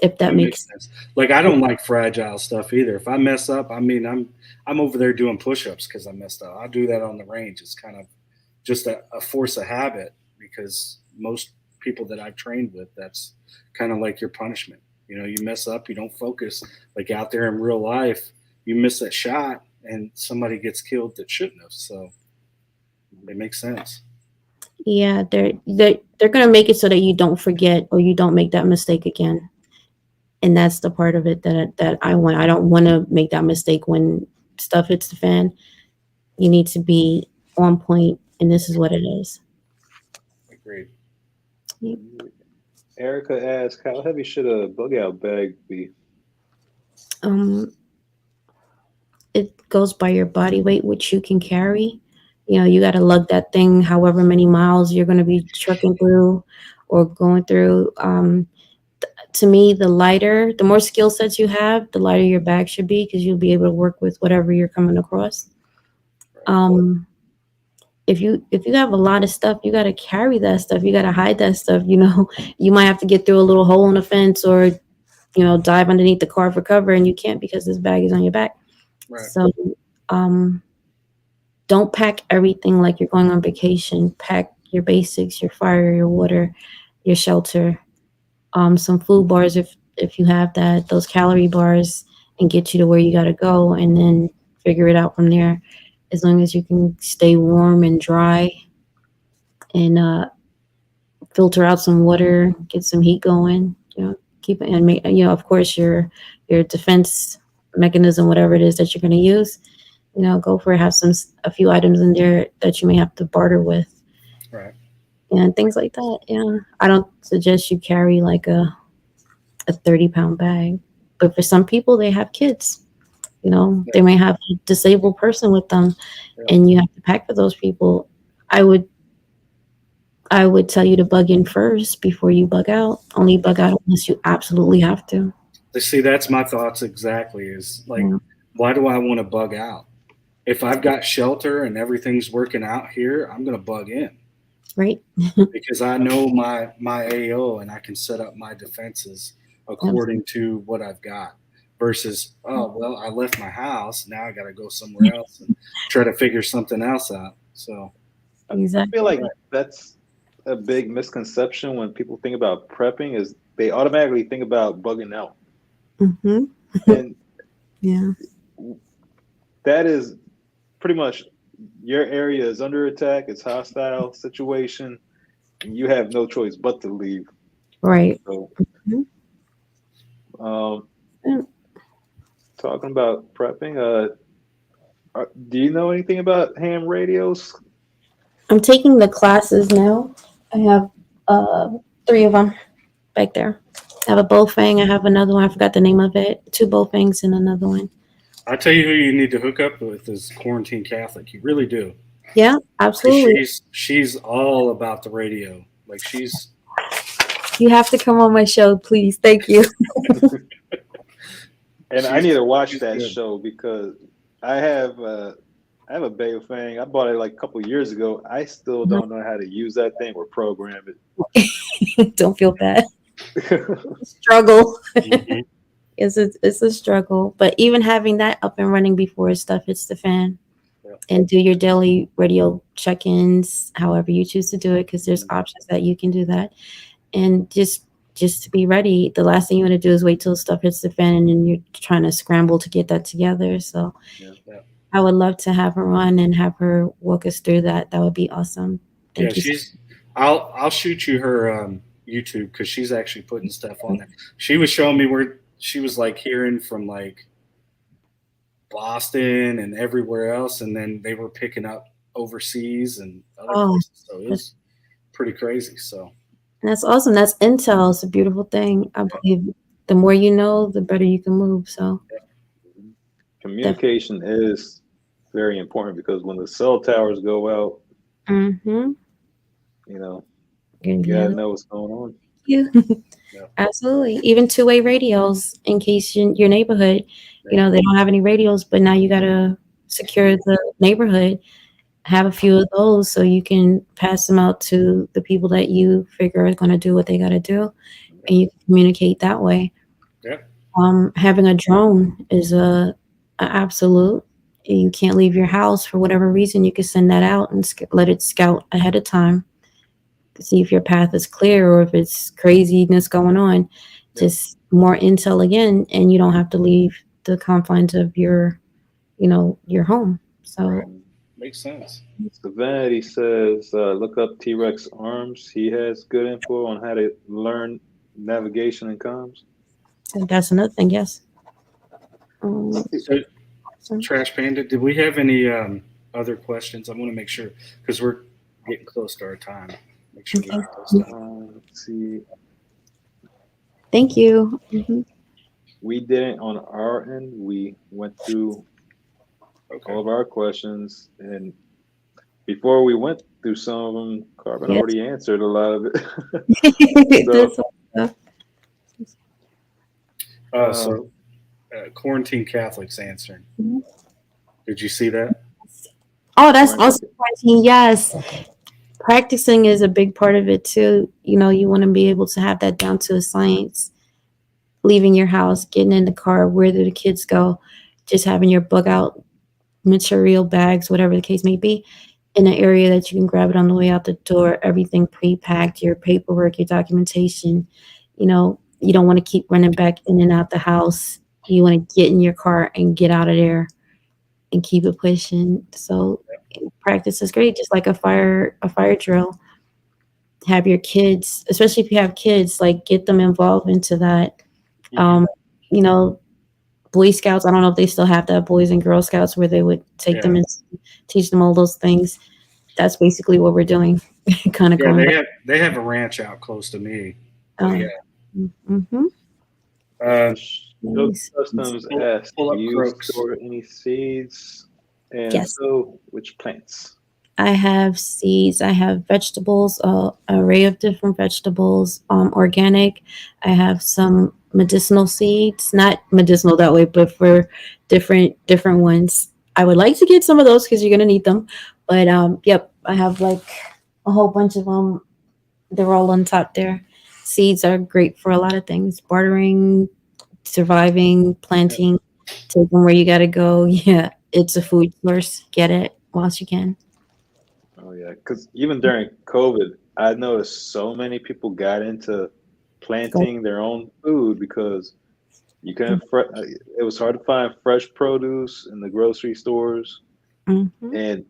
if that That makes makes sense. Like I don't like fragile stuff either. If I mess up, I mean, I'm over there doing push-ups because I messed up. I do that on the range. It's kind of just a force of habit because most people that I've trained with, that's kind of like your punishment. You mess up, you don't focus. Like out there in real life, you miss that shot and somebody gets killed that shouldn't have. So it makes sense. Yeah, they're gonna make it so that you don't forget or you don't make that mistake again. And that's the part of it that I want. I don't want to make that mistake when stuff hits the fan. You need to be on point, and this is what it is. Agreed. Erica asks, how heavy should a bug out bag be? Um, it goes by your body weight, which you can carry. You got to lug that thing however many miles you're going to be trucking through or going through. To me, the more skill sets you have, the lighter your bag should be, because you'll be able to work with whatever you're coming across. If you have a lot of stuff, you got to carry that stuff. You got to hide that stuff. You might have to get through a little hole in the fence or dive underneath the car for cover, and you can't because this bag is on your back. Right. So, don't pack everything like you're going on vacation. Pack your basics, your fire, your water, your shelter, some food bars if you have that, those calorie bars, and get you to where you got to go, and then figure it out from there. As long as you can stay warm and dry, and filter out some water, get some heat going, keep it, and make, of course, your defense mechanism, whatever it is that you're going to use, go for it. Have a few items in there that you may have to barter with, Right. and things like that. Yeah, I don't suggest you carry like a 30-pound bag, but for some people, they have kids. They may have a disabled person with them, and you have to pack for those people. I would tell you to bug in first before you bug out. Only bug out unless you absolutely have to. See, that's my thoughts exactly. Is like, Yeah. why do I want to bug out? If I've got shelter and everything's working out here, I'm going to bug in Right? because I know my AO and I can set up my defenses according to what I've got. Versus, oh well, I left my house. Now I got to go somewhere else and try to figure something else out. So Exactly. I feel like that's a big misconception when people think about prepping, is they automatically think about bugging out. Mm-hmm. And Yeah. that is pretty much, your area is under attack, it's hostile situation, and you have no choice but to leave. Right. So, Yeah. talking about prepping, do you know anything about ham radios? I'm taking the classes now. I have 3 of them back there. I have a Bowfang. I have another one. I forgot the name of it. 2 Bowfangs and another one. I tell you who you need to hook up with is Quarantine Catholic. You really do. Yeah, absolutely. She's all about the radio. Like she's. You have to come on my show, please. Thank you. And I need to watch that good. show because I have a Baofeng. I bought it like a couple years ago. I still don't know how to use that thing or program it. Don't feel bad. Struggle. Mm-hmm. It's a struggle. But even having that up and running before stuff hits the fan, and do your daily radio check-ins, however you choose to do it, because there's options that you can do that, and just to be ready. The last thing you want to do is wait till stuff hits the fan and then you're trying to scramble to get that together. So I would love to have her on and have her walk us through that. That would be awesome. Thank you. I'll shoot you her YouTube because she's actually putting stuff on there. She was showing me where she was like hearing from like Boston and everywhere else, and then they were picking up overseas and other Oh, places. So it was pretty crazy. So that's awesome. That's intel. It's a beautiful thing. I believe the more you know, the better you can move. So Communication is very important because when the cell towers go out, mm-hmm. you know, You you gotta have know what's going on. you. yeah, Absolutely. Even two-way radios in case your neighborhood, yeah, they don't have any radios, but now you got to secure the neighborhood, have a few of those so you can pass them out to the people that you figure are going to do what they got to do, and you can communicate that way. yeah. Having a drone is a absolute. You can't leave your house for whatever reason. You can send that out and let it scout ahead of time to see if your path is clear or if it's craziness going on. Yeah. Just more intel again, and you don't have to leave the confines of your home. So Right. Makes sense. Vanity says, look up T-Rex Arms. He has good info on how to learn navigation and comms. that's another thing. Yes. So So, Trash Panda, did we have any other questions? I want to make sure because we're getting close to our time. Make sure we okay. get those done. Let's see. Thank you. Mm-hmm. We didn't on our end. We went through Okay. all of our questions, and before we went through some of them, Carbon Yes. already answered a lot of it. That's So, stuff. So Quarantine Catholics answering. Mhm. Did you see that? Oh, that's quarantine. awesome. Quarantine. Yes. Practicing is a big part of it too. You want to be able to have that down to a science. Leaving your house, getting in the car, where do the kids go, just having your bug out material bags, whatever the case may be, in an area that you can grab it on the way out the door, everything pre-packed, your paperwork, your documentation. You don't want to keep running back in and out the house. You want to get in your car and get out of there and keep it pushing. So practice is great, just like a fire drill. Have your kids, especially if you have kids, like get them involved into that. Um, you know, Boy Scouts, I don't know if they still have that, Boys and Girl Scouts, where they would take them Yeah. and teach them all those things. That's basically what we're doing. Kind of Yeah, going back. they have a ranch out close to me. Oh, Yeah. mm-hmm. Uh, Show Nice. Customs pull, asked, pull do up you Croaks. store any seeds? And Yes, so, which plants? I have seeds. I have vegetables, an array of different vegetables, organic. I have some medicinal seeds, not medicinal that way, but for different ones. I would like to get some of those because you're gonna need them. But yep, I have like a whole bunch of them. They're all on top there. Seeds are great for a lot of things: bartering, surviving, planting. Take them where you gotta go. Yeah, it's a food source. Get it whilst you can. Oh yeah, because even during COVID, I noticed so many people got into Go. planting their own food because you couldn't. It was hard to find fresh produce in the grocery stores, Mm-hmm. and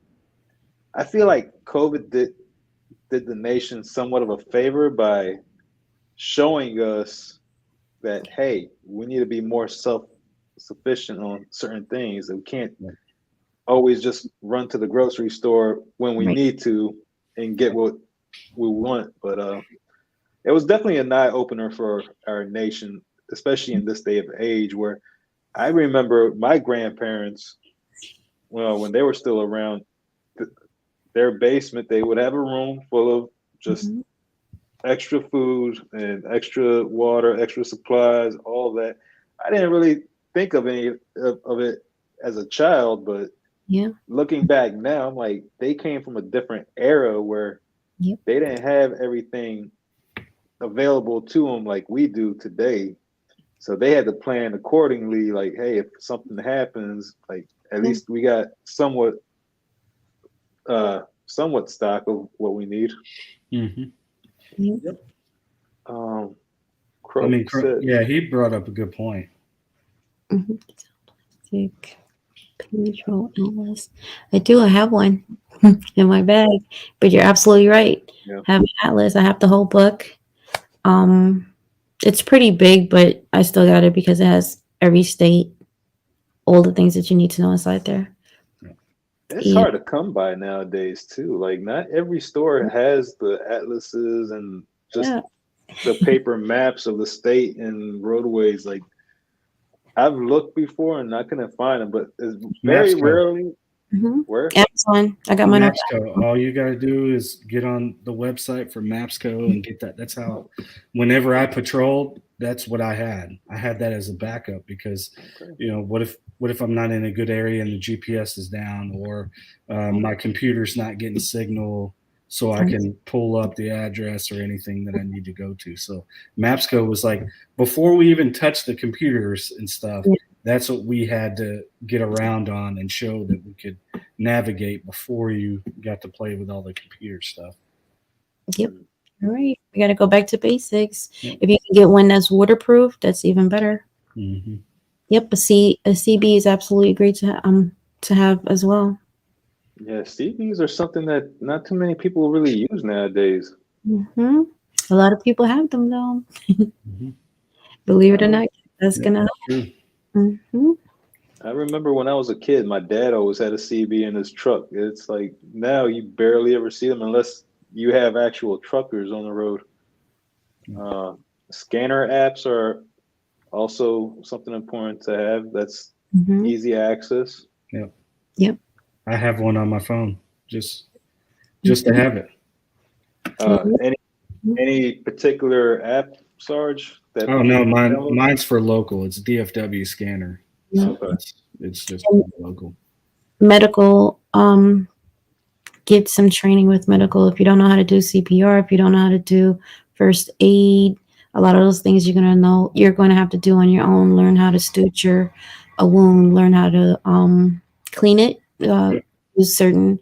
I feel like COVID did the nation somewhat of a favor by showing us that hey, we need to be more self sufficient on certain things. And we can't always just run to the grocery store when we Right. need to and get what we want. But it was definitely an eye opener for our nation, especially in this day of age where I remember my grandparents, well, when they were still around, their basement, they would have a room full of just Mm-hmm. extra food and extra water, extra supplies, all that. I didn't really think of any of it as a child, but Yeah. looking back now, I'm like, they came from a different era where Yep. they didn't have everything available to them like we do today. So they had to plan accordingly. Like, hey, if something happens, like at Yeah. least we got somewhat stock of what we need. Mm-hmm. Yep. Yep. Um, I mean, Croak said, yeah, he brought up a good point. Mm-hmm. Take. Control Atlas. I do. I have one in my bag. But you're absolutely right. Yeah. I have an Atlas. I have the whole book. Um, it's pretty big, but I still got it because it has every state, all the things that you need to know inside there. It's Yeah. hard to come by nowadays too. Like not every store has the atlases and just Yeah. the paper maps of the state and roadways. Like I've looked before and I couldn't find them, but it's very Mapsco. rarely Mm-hmm. where. Amazon. I got mine on. Mapsco. All you gotta do is get on the website for Mapsco and get that. That's how. Whenever I patrolled, that's what I had. I had that as a backup because, what if I'm not in a good area and the GPS is down or my computer's not getting signal, so I can pull up the address or anything that I need to go to. So Mapsco was like before we even touched the computers and stuff. Yeah. That's what we had to get around on and show that we could navigate before you got to play with all the computer stuff. Yep. All right. We got to go back to basics. Yep. If you can get one that's waterproof, that's even better. Mm-hmm. Yep. A CB is absolutely great to have as well. Yeah, CDs are something that not too many people really use nowadays. Mm-hmm. A lot of people have them though. Mm-hmm. Believe it or I, not, that's Yeah, gonna that's help. true. Mm-hmm. I remember when I was a kid, my dad always had a CB in his truck. It's like now you barely ever see them unless you have actual truckers on the road. Uh, Scanner apps are also something important to have. That's Mm-hmm. easy access. Yep. Yep. I have one on my phone just to have it. Any particular app, Sarge, that Oh you no, download? mine's for local. It's DFW scanner, so Okay. it's just local. Medical. Get some training with medical. If you don't know how to do CPR, if you don't know how to do first aid, a lot of those things you're going to have to do on your own. Learn how to suture a wound. Learn how to clean it. Use certain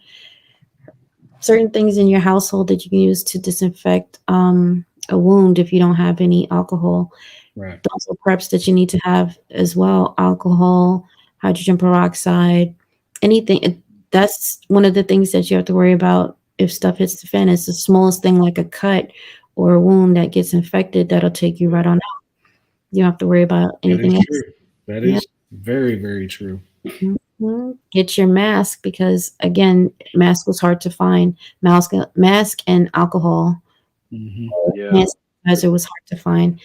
things in your household that you can use to disinfect a wound if you don't have any alcohol. Right. Those are preps that you need to have as well: alcohol, hydrogen peroxide, anything. That's one of the things that you have to worry about if stuff hits the fan. It's the smallest thing, like a cut or a wound that gets infected, that'll take you right on out. You don't have to worry about That anything is else. true. That Yeah. is very, very true. Mhm. Get your mask because again, mask was hard to find. Mask and alcohol. Mm-hmm. Yeah. Hand sanitizer was hard to find.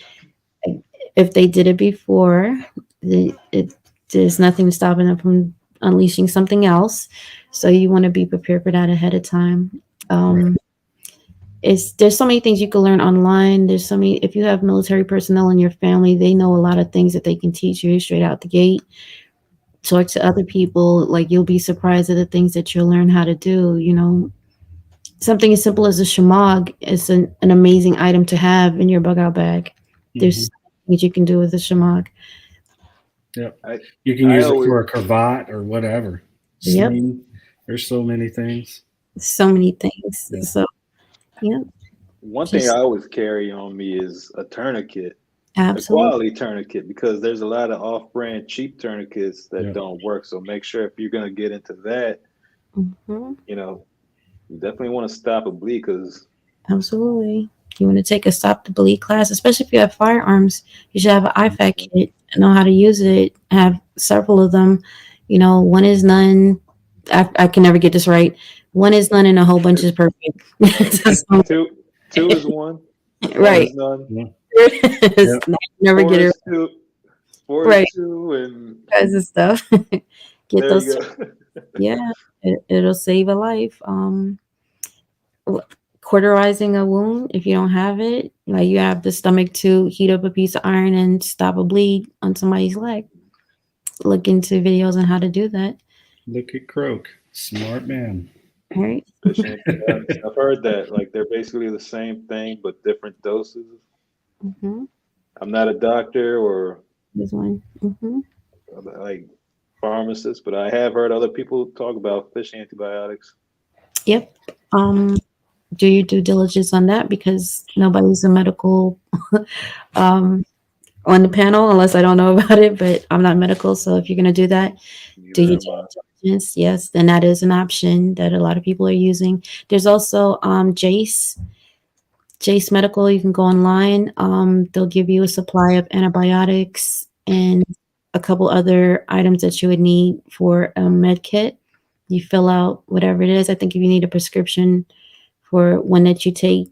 If they did it before, there's nothing stopping them from unleashing something else. So you want to be prepared for that ahead of time. Right. There's so many things you can learn online. There's so many. If you have military personnel in your family, they know a lot of things that they can teach you straight out the gate. Talk to other people. Like you'll be surprised at the things that you'll learn how to do. Something as simple as a shamog is an amazing item to have in your bug out bag. There's things you can do with a shamog. Yep. I You can I use it always for a cravat or whatever. Yep. Sling. There's so many things. So many things. Yeah. So yeah, one thing just I always carry on me is a tourniquet, a absolutely. quality tourniquet, because there's a lot of off-brand cheap tourniquets that Yeah. don't work. So make sure if you're gonna get into that, Hmm. you definitely want to stop a bleed because Absolutely. You want to take a stop to bleed class, especially if you have firearms. You should have an IFAC kit, know how to use it, have several of them. One is none. I can never get this right. One is none and a whole bunch is perfect. two is one, one Right. is none, Yeah. Yep. Never four get it is two, four right. is two, and Kinds of stuff. Get there those. you go. Yeah, it'll save a life. Cauterizing a wound if you don't have it, like you have the stomach to heat up a piece of iron and stop a bleed on somebody's leg. Look into videos on how to do that. Look at Croak. Smart man. All right. Fish antibiotics. I've heard that like they're basically the same thing but different doses. Mm-hmm. I'm not a doctor or This one. Mm-hmm. like pharmacist, but I have heard other people talk about fish antibiotics. Yep. Do your due diligence on that because nobody's a medical um on the panel unless I don't know about it, but I'm not medical. So if you're going to do that, do Neither your am I. due diligence. Yes, then that is an option that a lot of people are using. There's also Jace Medical. You can go online. They'll give you a supply of antibiotics and a couple other items that you would need for a med kit. You fill out whatever it is. I think if you need a prescription for one that you take,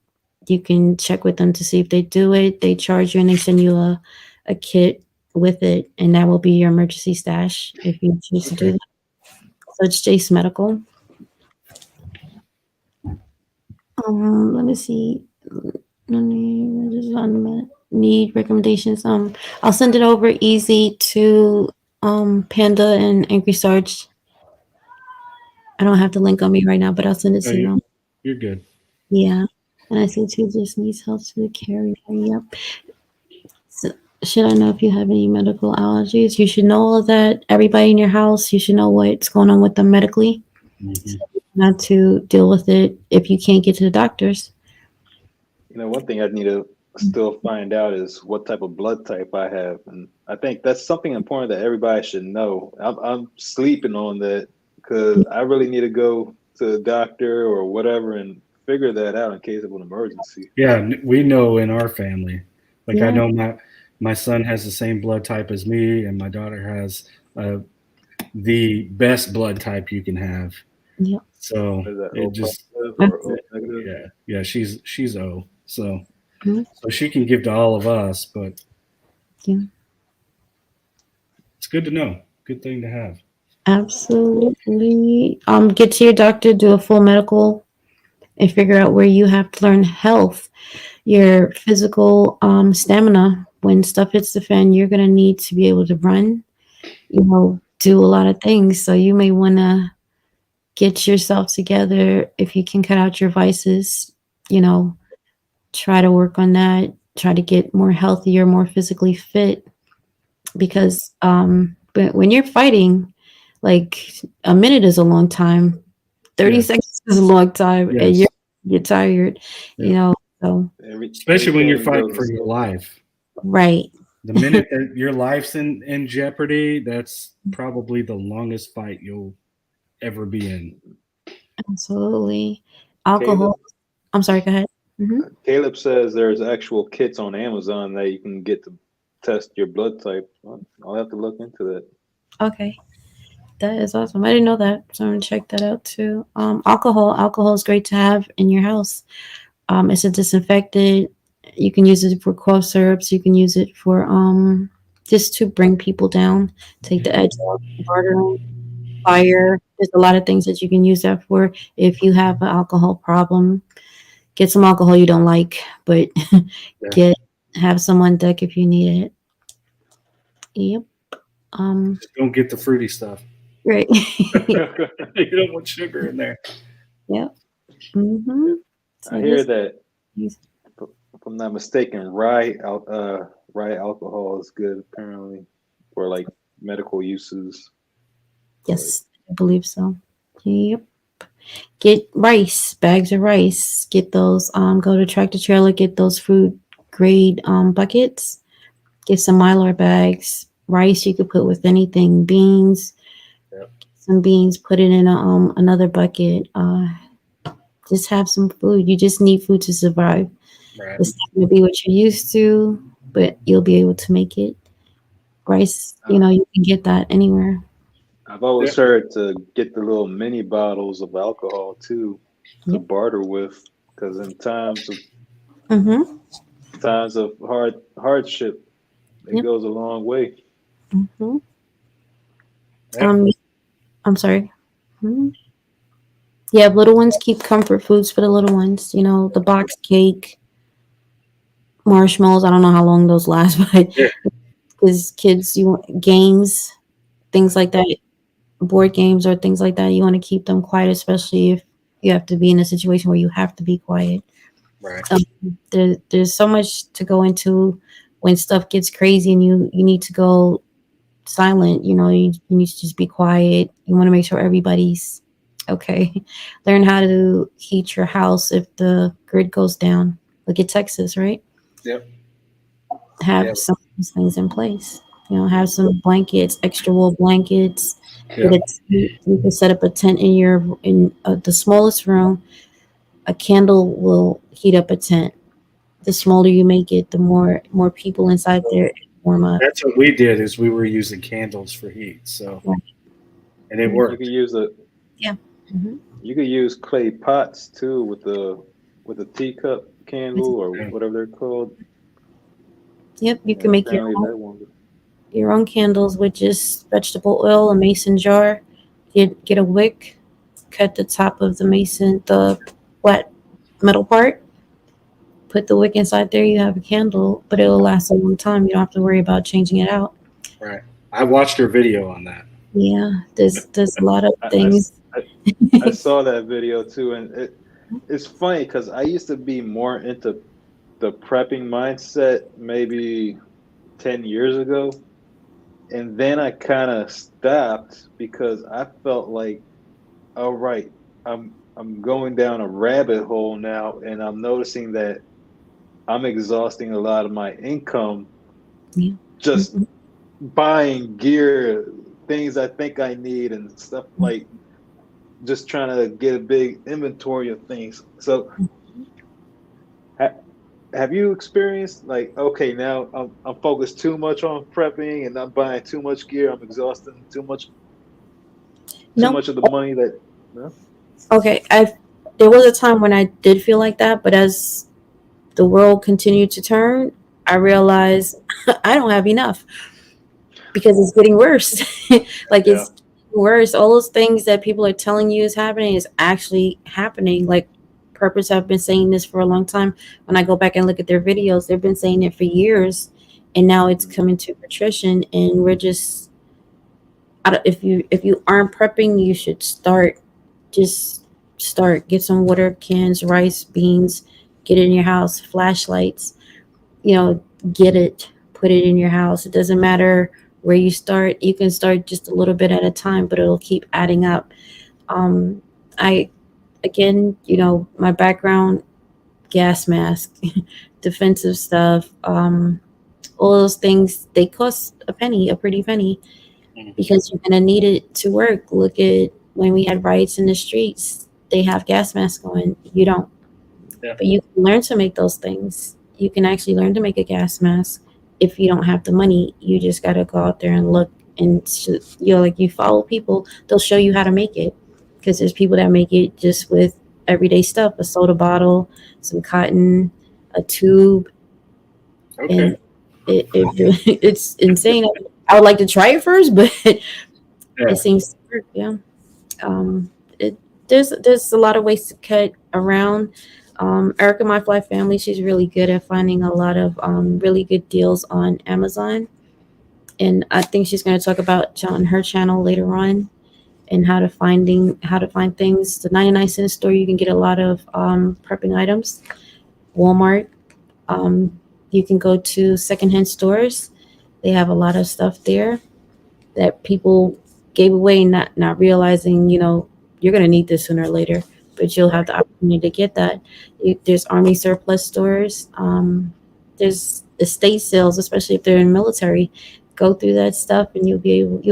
you can check with them to see if they do it. They charge you and they send you a kit with it, and that will be your emergency stash if you choose to do Okay. that. So it's Jace Medical. Let me see. Need recommendations. I'll send it over easy to Panda and Angry Sarge. I don't have the link on me right now, but I'll send it No, to them. you're good. Yeah. And I see too just needs help to the carrier. Yep. So, should I know if you have any medical allergies? You should know all of that. Everybody in your house, you should know what's going on with them medically. Mhm. Not to deal with it if you can't get to the doctors. One thing I need to still find out is what type of blood type I have, and I think that's something important that everybody should know. I'm sleeping on that because I really need to go to the doctor or whatever and figure that out in case of an emergency. Yeah, we know in our family. Like I Yeah. know my son has the same blood type as me, and my daughter has the best blood type you can have. Yep. So Is that it O just positive or O negative? yeah, she's O. So Mhm. so she can give to all of us, but Yeah. it's good to know. Good thing to have. Absolutely. Get to your doctor, do a full medical, and figure out where you have to learn health, your physical stamina. When stuff hits the fan, you're gonna need to be able to run, do a lot of things. So you may wanna get yourself together if you can cut out your vices, you know, try to work on that, try to get more healthier, more physically fit because but when you're fighting, like a minute is a long time, 30 Yes. seconds is a long time, and Yes. you're tired, Yeah. so Especially when you're Everything fighting goes in for your circles. life. right. The minute that your life's in jeopardy, that's probably the longest fight you'll ever be in. Absolutely. Caleb, Alcohol. I'm sorry, go ahead. Hmm. Caleb says there's actual kits on Amazon that you can get to test your blood type. I'll have to look into that. Okay. That is awesome. I didn't know that. So I'm gonna check that out too. Alcohol is great to have in your house. It's a disinfectant. You can use it for cough syrups. You can use it for just to bring people down, take the edge off, bartering, fire. There's a lot of things that you can use that for if you have an alcohol problem. Get some alcohol you don't like, but Yeah. have some on deck if you need it. Yep. Um. Just don't get the fruity stuff. Right. You don't want sugar in there. Yep. Mm-hmm. I So hear just that, if I'm not mistaken, rye alcohol is good apparently for like medical uses. yes, I believe so. Yep. Get rice, bags of rice. Get those. Go to Tractor Trailer. Get those food grade buckets. Get some Mylar bags. Rice you could put with anything. Beans. Yep. Some beans. Put it in another bucket. Just have some food. You just need food to survive. Right. It's not going to be what you're used to, but you'll be able to make it. Rice, you can get that anywhere. I've always Yeah. heard to get the little mini bottles of alcohol too to Yep. barter with, because in Mm-hmm. times of hardship, it Yep. goes a long way. Mm-hmm. Yeah. I'm sorry. Mhm. Yeah, little ones keep comfort foods for the little ones. The box cake, marshmallows. I don't know how long those last, but Yeah. because kids, you want games, things like that, board games or things like that. You want to keep them quiet, especially if you have to be in a situation where you have to be quiet. Right. There's so much to go into when stuff gets crazy and you need to go silent. You need to just be quiet. You want to make sure everybody's okay. Learn how to heat your house if the grid goes down. Look at Texas, right? Yep. Have Yeah. some these things in place. Have some blankets, extra wool blankets. Get Yeah, a tent. You can set up a tent in the smallest room. A candle will heat up a tent. The smaller you make it, the more people inside so there warm up. that's what we did. Is we were using candles for heat. So Right. and it You could worked. use a Yeah. Hmm. you could use clay pots too with a teacup candle or Yeah. whatever they're called. Yep. You can And make apparently that one. your own candles with just vegetable oil, a mason jar. Get a wick. Cut the top of the wet metal part. Put the wick inside there. You have a candle, but it'll last a long time. You don't have to worry about changing it out. Right. I watched your video on that. Yeah. There's a lot of I, I, things. I I saw that video too, and it's funny because I used to be more into the prepping mindset maybe 10 years ago, and then I kind of stopped because I felt like, all right, I'm going down a rabbit hole now, and I'm noticing that I'm exhausting a lot of my income Yeah. just Mhm. buying gear, things I think I need, and stuff like just trying to get a big inventory of things. So, ha- have you experienced like, okay, now I'm focused too much on prepping and I'm buying too much gear. I'm exhausting too Nope. much of the money that. No? Okay. There was a time when I did feel like that, but as the world continued to turn, I realized I don't have enough because it's getting worse. Like Yeah. it's worse. All those things that people are telling you is happening is actually happening. Like Purpose have been saying this for a long time. When I go back and look at their videos, they've been saying it for years, and now it's Mhm. coming to fruition. And we're just, if you aren't prepping, you should start. Just start. Get some water cans, rice, beans. Get it in your house. Flashlights. You know, get it. Put it in your house. It doesn't matter where you start. You can start just a little bit at a time, but it'll keep adding up. Um, I again, my background, gas mask, defensive stuff, all those things, they cost a penny, a pretty penny, Mhm. because you're gonna need it to work. Look at when we had riots in the streets, they have gas masks on. You don't, Yeah. but you can learn to make those things. You can actually learn to make a gas mask if you don't have the money. You just gotta go out there and look, and like you follow people, they'll show you how to make it. Because there's people that make it just with everyday stuff: a soda bottle, some cotton, a tube, and Okay. it's insane. I would like to try it first, but it Yeah. seems to work. Yeah. Um, it, there's a lot of ways to cut around. Erica, my fly family, she's really good at finding a lot of really good deals on Amazon, and I think she's going to talk about on her channel later on, and how to find things. The 99-cent store, you can get a lot of prepping items. Walmart, um, you can go to secondhand stores. They have a lot of stuff there that people gave away, not realizing, you're going to need this sooner or later, but you'll have Right. the opportunity to get that. There's army surplus stores. There's estate sales, especially if they're in military. Go through that stuff, and you'll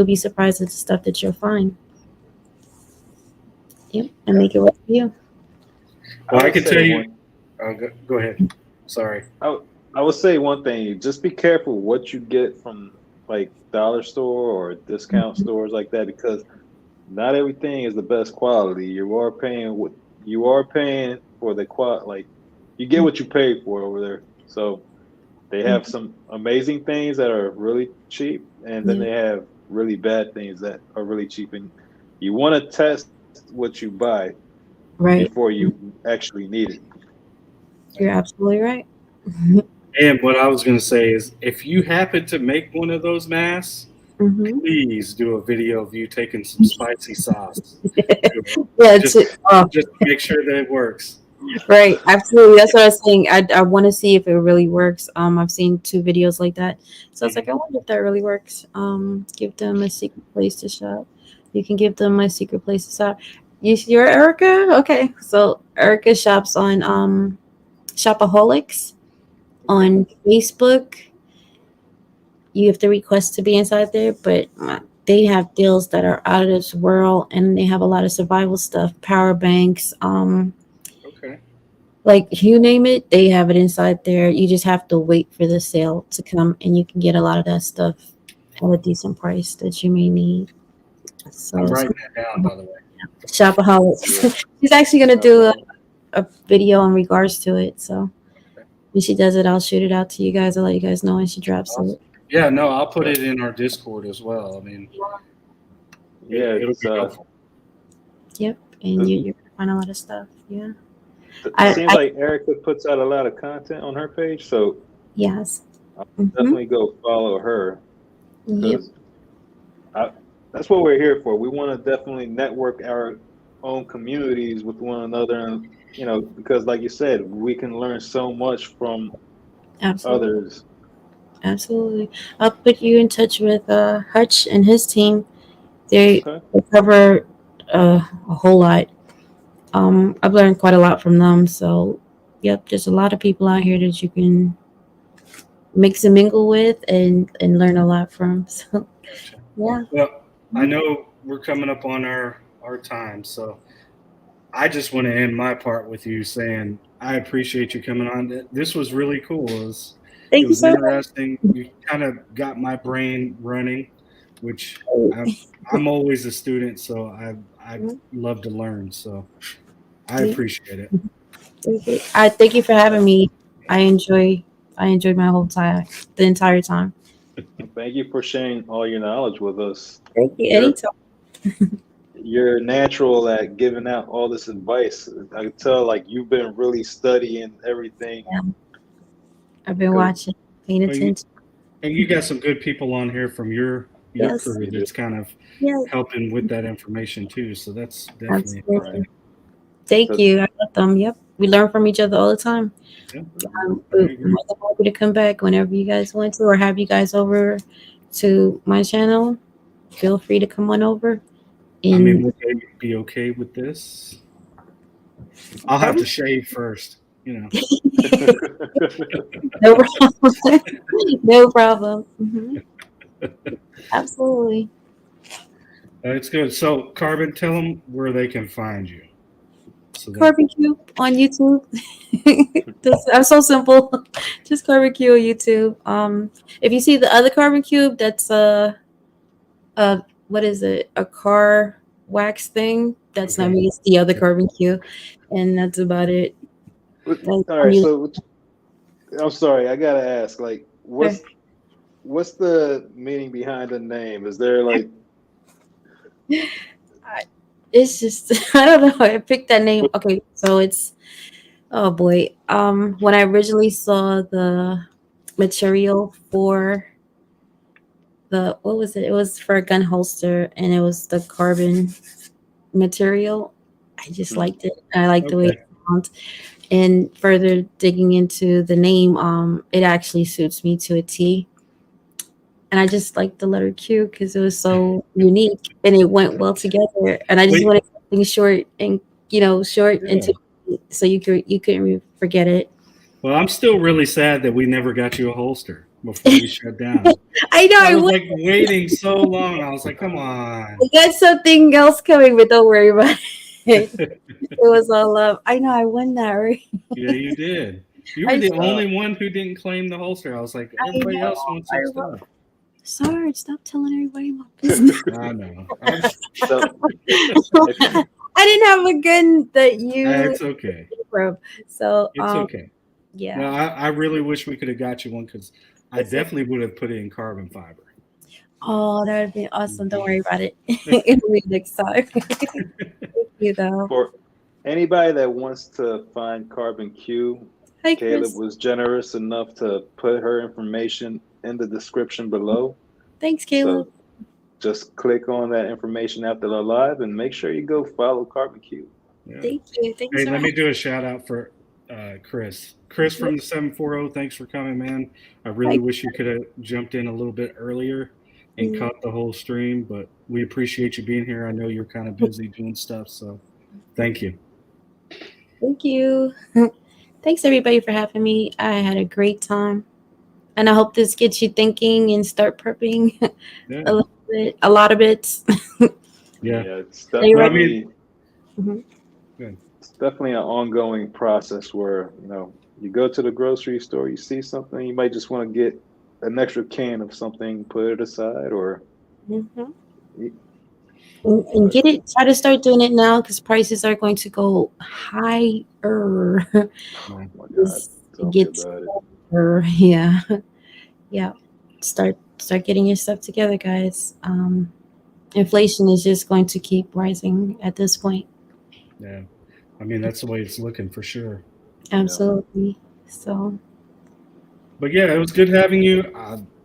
be surprised at the stuff that you'll find. Yep, and Yeah. make it work for you. I Well, I would can say tell you. one. Go ahead. Sorry. I would say one thing. Just be careful what you get from like dollar store or discount Mhm. stores like that because not everything is the best quality. You are paying for the qual like you get what you pay for over there. So they have some amazing things that are really cheap, and then Yeah, they have really bad things that are really cheap. And you want to test what you buy right. before you actually need it. You're absolutely right. And what I was going to say is, if you happen to make one of those masks, Hmm. please do a video of you taking some spicy sauce to it, Yeah, just oh, just to make sure that it works. right, absolutely. That's what I was saying. I want to see if it really works. I've seen two videos like that, so I was like, I Mhm. wonder if that really works. Give them a secret place to shop. You can give them my secret place to shop. You're Erica, okay? So Erica shops on Shopaholics Okay. on Facebook. you have to request to be inside there, but they have deals that are out of this world, and they have a lot of survival stuff, power banks, Okay. like you name it, they have it inside there. You just have to wait for the sale to come, and you can get a lot of that stuff at a decent price that you may need. I'm So, writing that down, by the way. Yeah. shopaholics. She's actually gonna do a video in regards to it. So Okay. when she does it, I'll shoot it out to you guys. I'll let you guys know when she drops Awesome. it. Yeah, no, I'll put it in our Discord as well. I mean, Yeah, it'll it's be helpful. Yep, and you're gonna find a lot of stuff. Yeah, it I, seems I like Erica puts out a lot of content on her page, so yes. I'll Mm-hmm. definitely go follow her Yep. because that's what we're here for. We want to definitely network our own communities with one another, and because like you said, we can learn so much from Absolutely. others. Absolutely. I'll put you in touch with Hutch and his team. They, Okay. they cover a whole lot. I've learned quite a lot from them. So, yep, there's a lot of people out here that you can mix and mingle with and learn a lot from. So, Gotcha. yeah. Well, I know we're coming up on our time, so I just want to end my part with you saying I appreciate you coming on. This was really cool. It Thank you was so much. interesting. You kind of got my brain running, which I'm always a student, so I love to learn. So I Yeah. appreciate it. Thank you. I thank you for having me. I enjoy I enjoyed my whole time, the entire time. And thank you for sharing all your knowledge with us. Thank you. You're Anytime. you're natural at giving out all this advice. I can tell like you've been really studying everything Yeah, I've been because watching, paying Well, attention. and you got some good people on here from your Yes. crew that's kind of Yes. helping with that information too. So that's definitely Absolutely. so Thank you. I love them. Yep. We learn from each other all the time. yeah, I We're agree. more than happy to come back whenever you guys want to, or have you guys over to my channel. Feel free to come on over. I mean, And would they be okay with this? I'll have to shave first, you know. no problem. No problem. Absolutely. It's good. So, Carbon, tell them where they can find you. So that CarbonQ on YouTube. I'm so simple. Just CarbonQ on YouTube. If you see the other Carbon Cube, that's what is it? A car wax thing. That's not okay. me. It's the other Carbon Cube, and that's about it. All I'm right, so I'm sorry, I gotta ask, like, okay. what's the meaning behind the name? Is there like It's just I don't know. I picked that name. Okay, so it's oh boy. When I originally saw the material for the what was it? It was for a gun holster, and it was the carbon material. I just hmm, liked it. I liked the way Okay. it sounds. And further digging into the name, it actually suits me to a T. And I just liked the letter Q because it was so unique and it went well together. And I just Wait. wanted something short and short and Yeah. to so you couldn't forget it. Well, I'm still really sad that we never got you a holster before we shut down. I know I I was would. like waiting so long. I was like, come on. I got something else coming, but don't worry about it. It was all love. I know I won that, right? Yeah, you did. You were I the uh, only one who didn't claim the holster. I was like, I everybody know. else wants I some remember. stuff. Sarge, stop telling everybody my business. I know. I'm, so if I didn't have a gun that you it's okay. from. So It's okay. No, yeah. I really wish we could have got you one because I It's a, definitely would have put it in carbon fiber. oh, that would be awesome. Don't Mhm. worry about it. It'll be next time. Thank you though. for anybody that wants to find Carbon Q, Hi Caleb Chris. was generous enough to put her information in the description below. Thanks, Caleb. So just click on that information after the live and make sure you go follow Carbon Q. Yeah. Thank you. Thank you Hey, so let me much. do a shout out for Chris. Chris from the 740, thanks for coming, man. I really Hi. wish you could have jumped in a little bit earlier and caught the whole stream, but we appreciate you being here. I know you're kind of busy doing stuff, so thank you. Thank you. Thanks everybody for having me. I had a great time. And I hope this gets you thinking and start prepping Yeah. a little bit, a lot of bits. Yeah. It's Are you ready? definitely Mhm. Good. it's definitely an ongoing process where, you go to the grocery store, you see something, you might just want to get an extra can of something, put it aside, or Mhm. you- And but get it. Try to start doing it now because prices are going to go higher. Yeah. oh my God, Just tell me get about it. yeah, yeah. Start getting your stuff together, guys. Inflation is just going to keep rising at this point. Yeah. I mean, that's the way it's looking for sure. Yeah. Absolutely. So But yeah, it was good having you.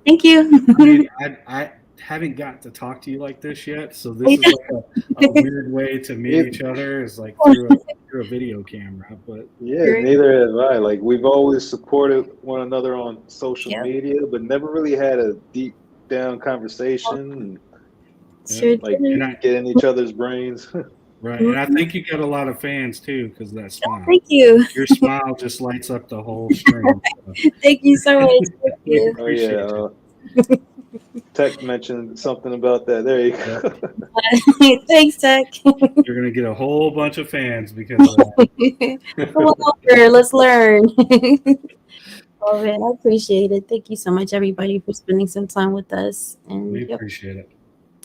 thank you. I mean, I haven't got to talk to you like this yet, so this is like a weird way to meet each other, is like through a video camera. But Yeah, Great. neither have I. Like we've always supported one another on social Yep. media, but never really had a deep down conversation, yeah, Sure like and did. get in each other's brains. right, and I Mhm. think you got a lot of fans too because of that smile. Thank you. Your smile just lights up the whole stream. So Thank you so much. Thank we you. Oh yeah, appreciate you. Tech mentioned something about that. There you Yeah, go. Thanks, Tech. you're gonna get a whole bunch of fans because of that. Come on over. Let's learn. Oh man, I appreciate it. Thank you so much, everybody, for spending some time with us. And We yep, appreciate it.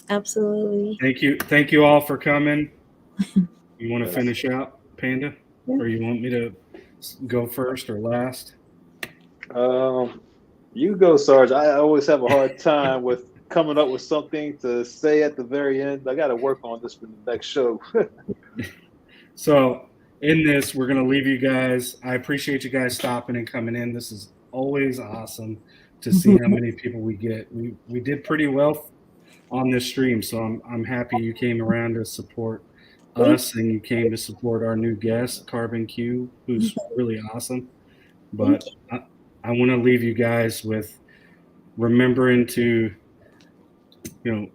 absolutely. Thank you all for coming. You want to Yes. finish out, Panda, Yeah. or you want me to go first or last? You go, Sarge. I always have a hard time with coming up with something to say at the very end. I got to work on this for the next show. So in this, we're gonna leave you guys. I appreciate you guys stopping and coming in. This is always awesome to see how many people we get. We did pretty well on this stream, so I'm happy you came around to support us and you came to support our new guest, CarbonQ, who's really awesome. Thank But I want to leave you guys with remembering to, you know,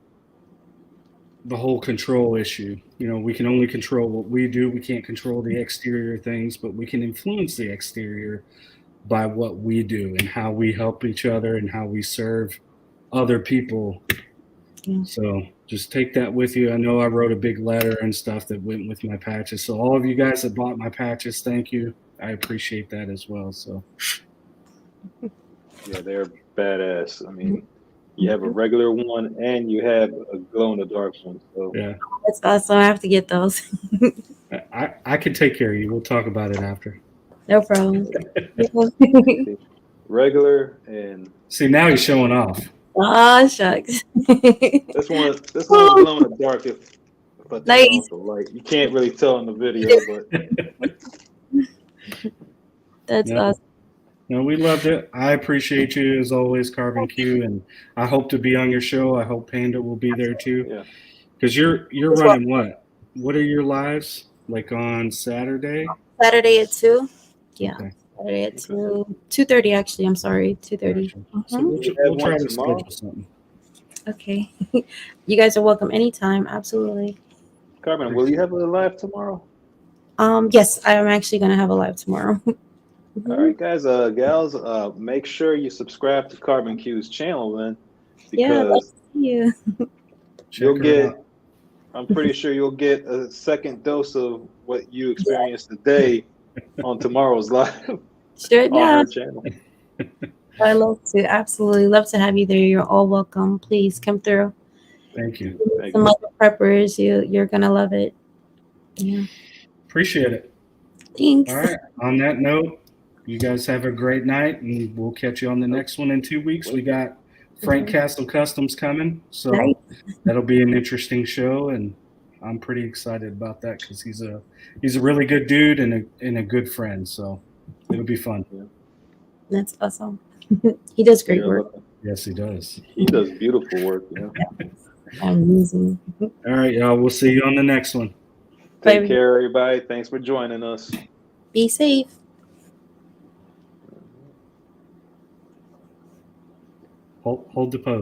the whole control issue. We can only control what we do. We can't control the exterior things, but we can influence the exterior by what we do and how we help each other and how we serve other people. you. So just take that with you. I know I wrote a big letter and stuff that went with my patches. So all of you guys that bought my patches, thank you. I appreciate that as well. So Yeah, they're badass. I Yeah. mean, you have a regular one and you have a glow in the dark one. So yeah, That's awesome. I have to get those. I can take care of you. We'll talk about it after. No problem. see, regular and See, now he's showing off. Ah, shucks. this one's glow in the dark if I turn Nice. off the light. You can't really tell in the video, but That's No, awesome. no, we loved it. I appreciate you as always, CarbonQ, and I hope to be on your show. I hope Panda will be there too, yeah. because you're This one, running what? What are your lives like on Saturday? Saturday at 2. Yeah. Okay, Saturday at Okay. 2:30 actually. I'm sorry. 2:30. gotcha. So We have we'll one try to tomorrow. schedule something. Okay. You guys are welcome anytime. Absolutely. Carmen, will you have a live tomorrow? Yes, I'm actually gonna have a live tomorrow. All right, guys, gals, make sure you subscribe to Carbon Q's channel then, Yeah, I'd like because to see you. you'll Check her get, out. I'm pretty sure you'll get a second dose of what you experienced today on tomorrow's live Sure on her enough. channel. I love to. Absolutely love to have you there. You're all welcome. Please come through. Thank you. Thank Some you. other preppers. You're gonna love it. Yeah. Appreciate it. Thanks. All right. On that note, you guys have a great night, and we'll catch you on the next one in 2 weeks. We got Frank Castle Customs coming, so Nice. that'll be an interesting show, and I'm pretty excited about that because he's a really good dude and a good friend. So it'll be fun. That's awesome. He does great You're work. looking. Yes, he does. He does beautiful work. Yeah. Amazing. All right, y'all. We'll see you on the next one. Take Bye. care, everybody. Thanks for joining us. Be safe. Hold the pose.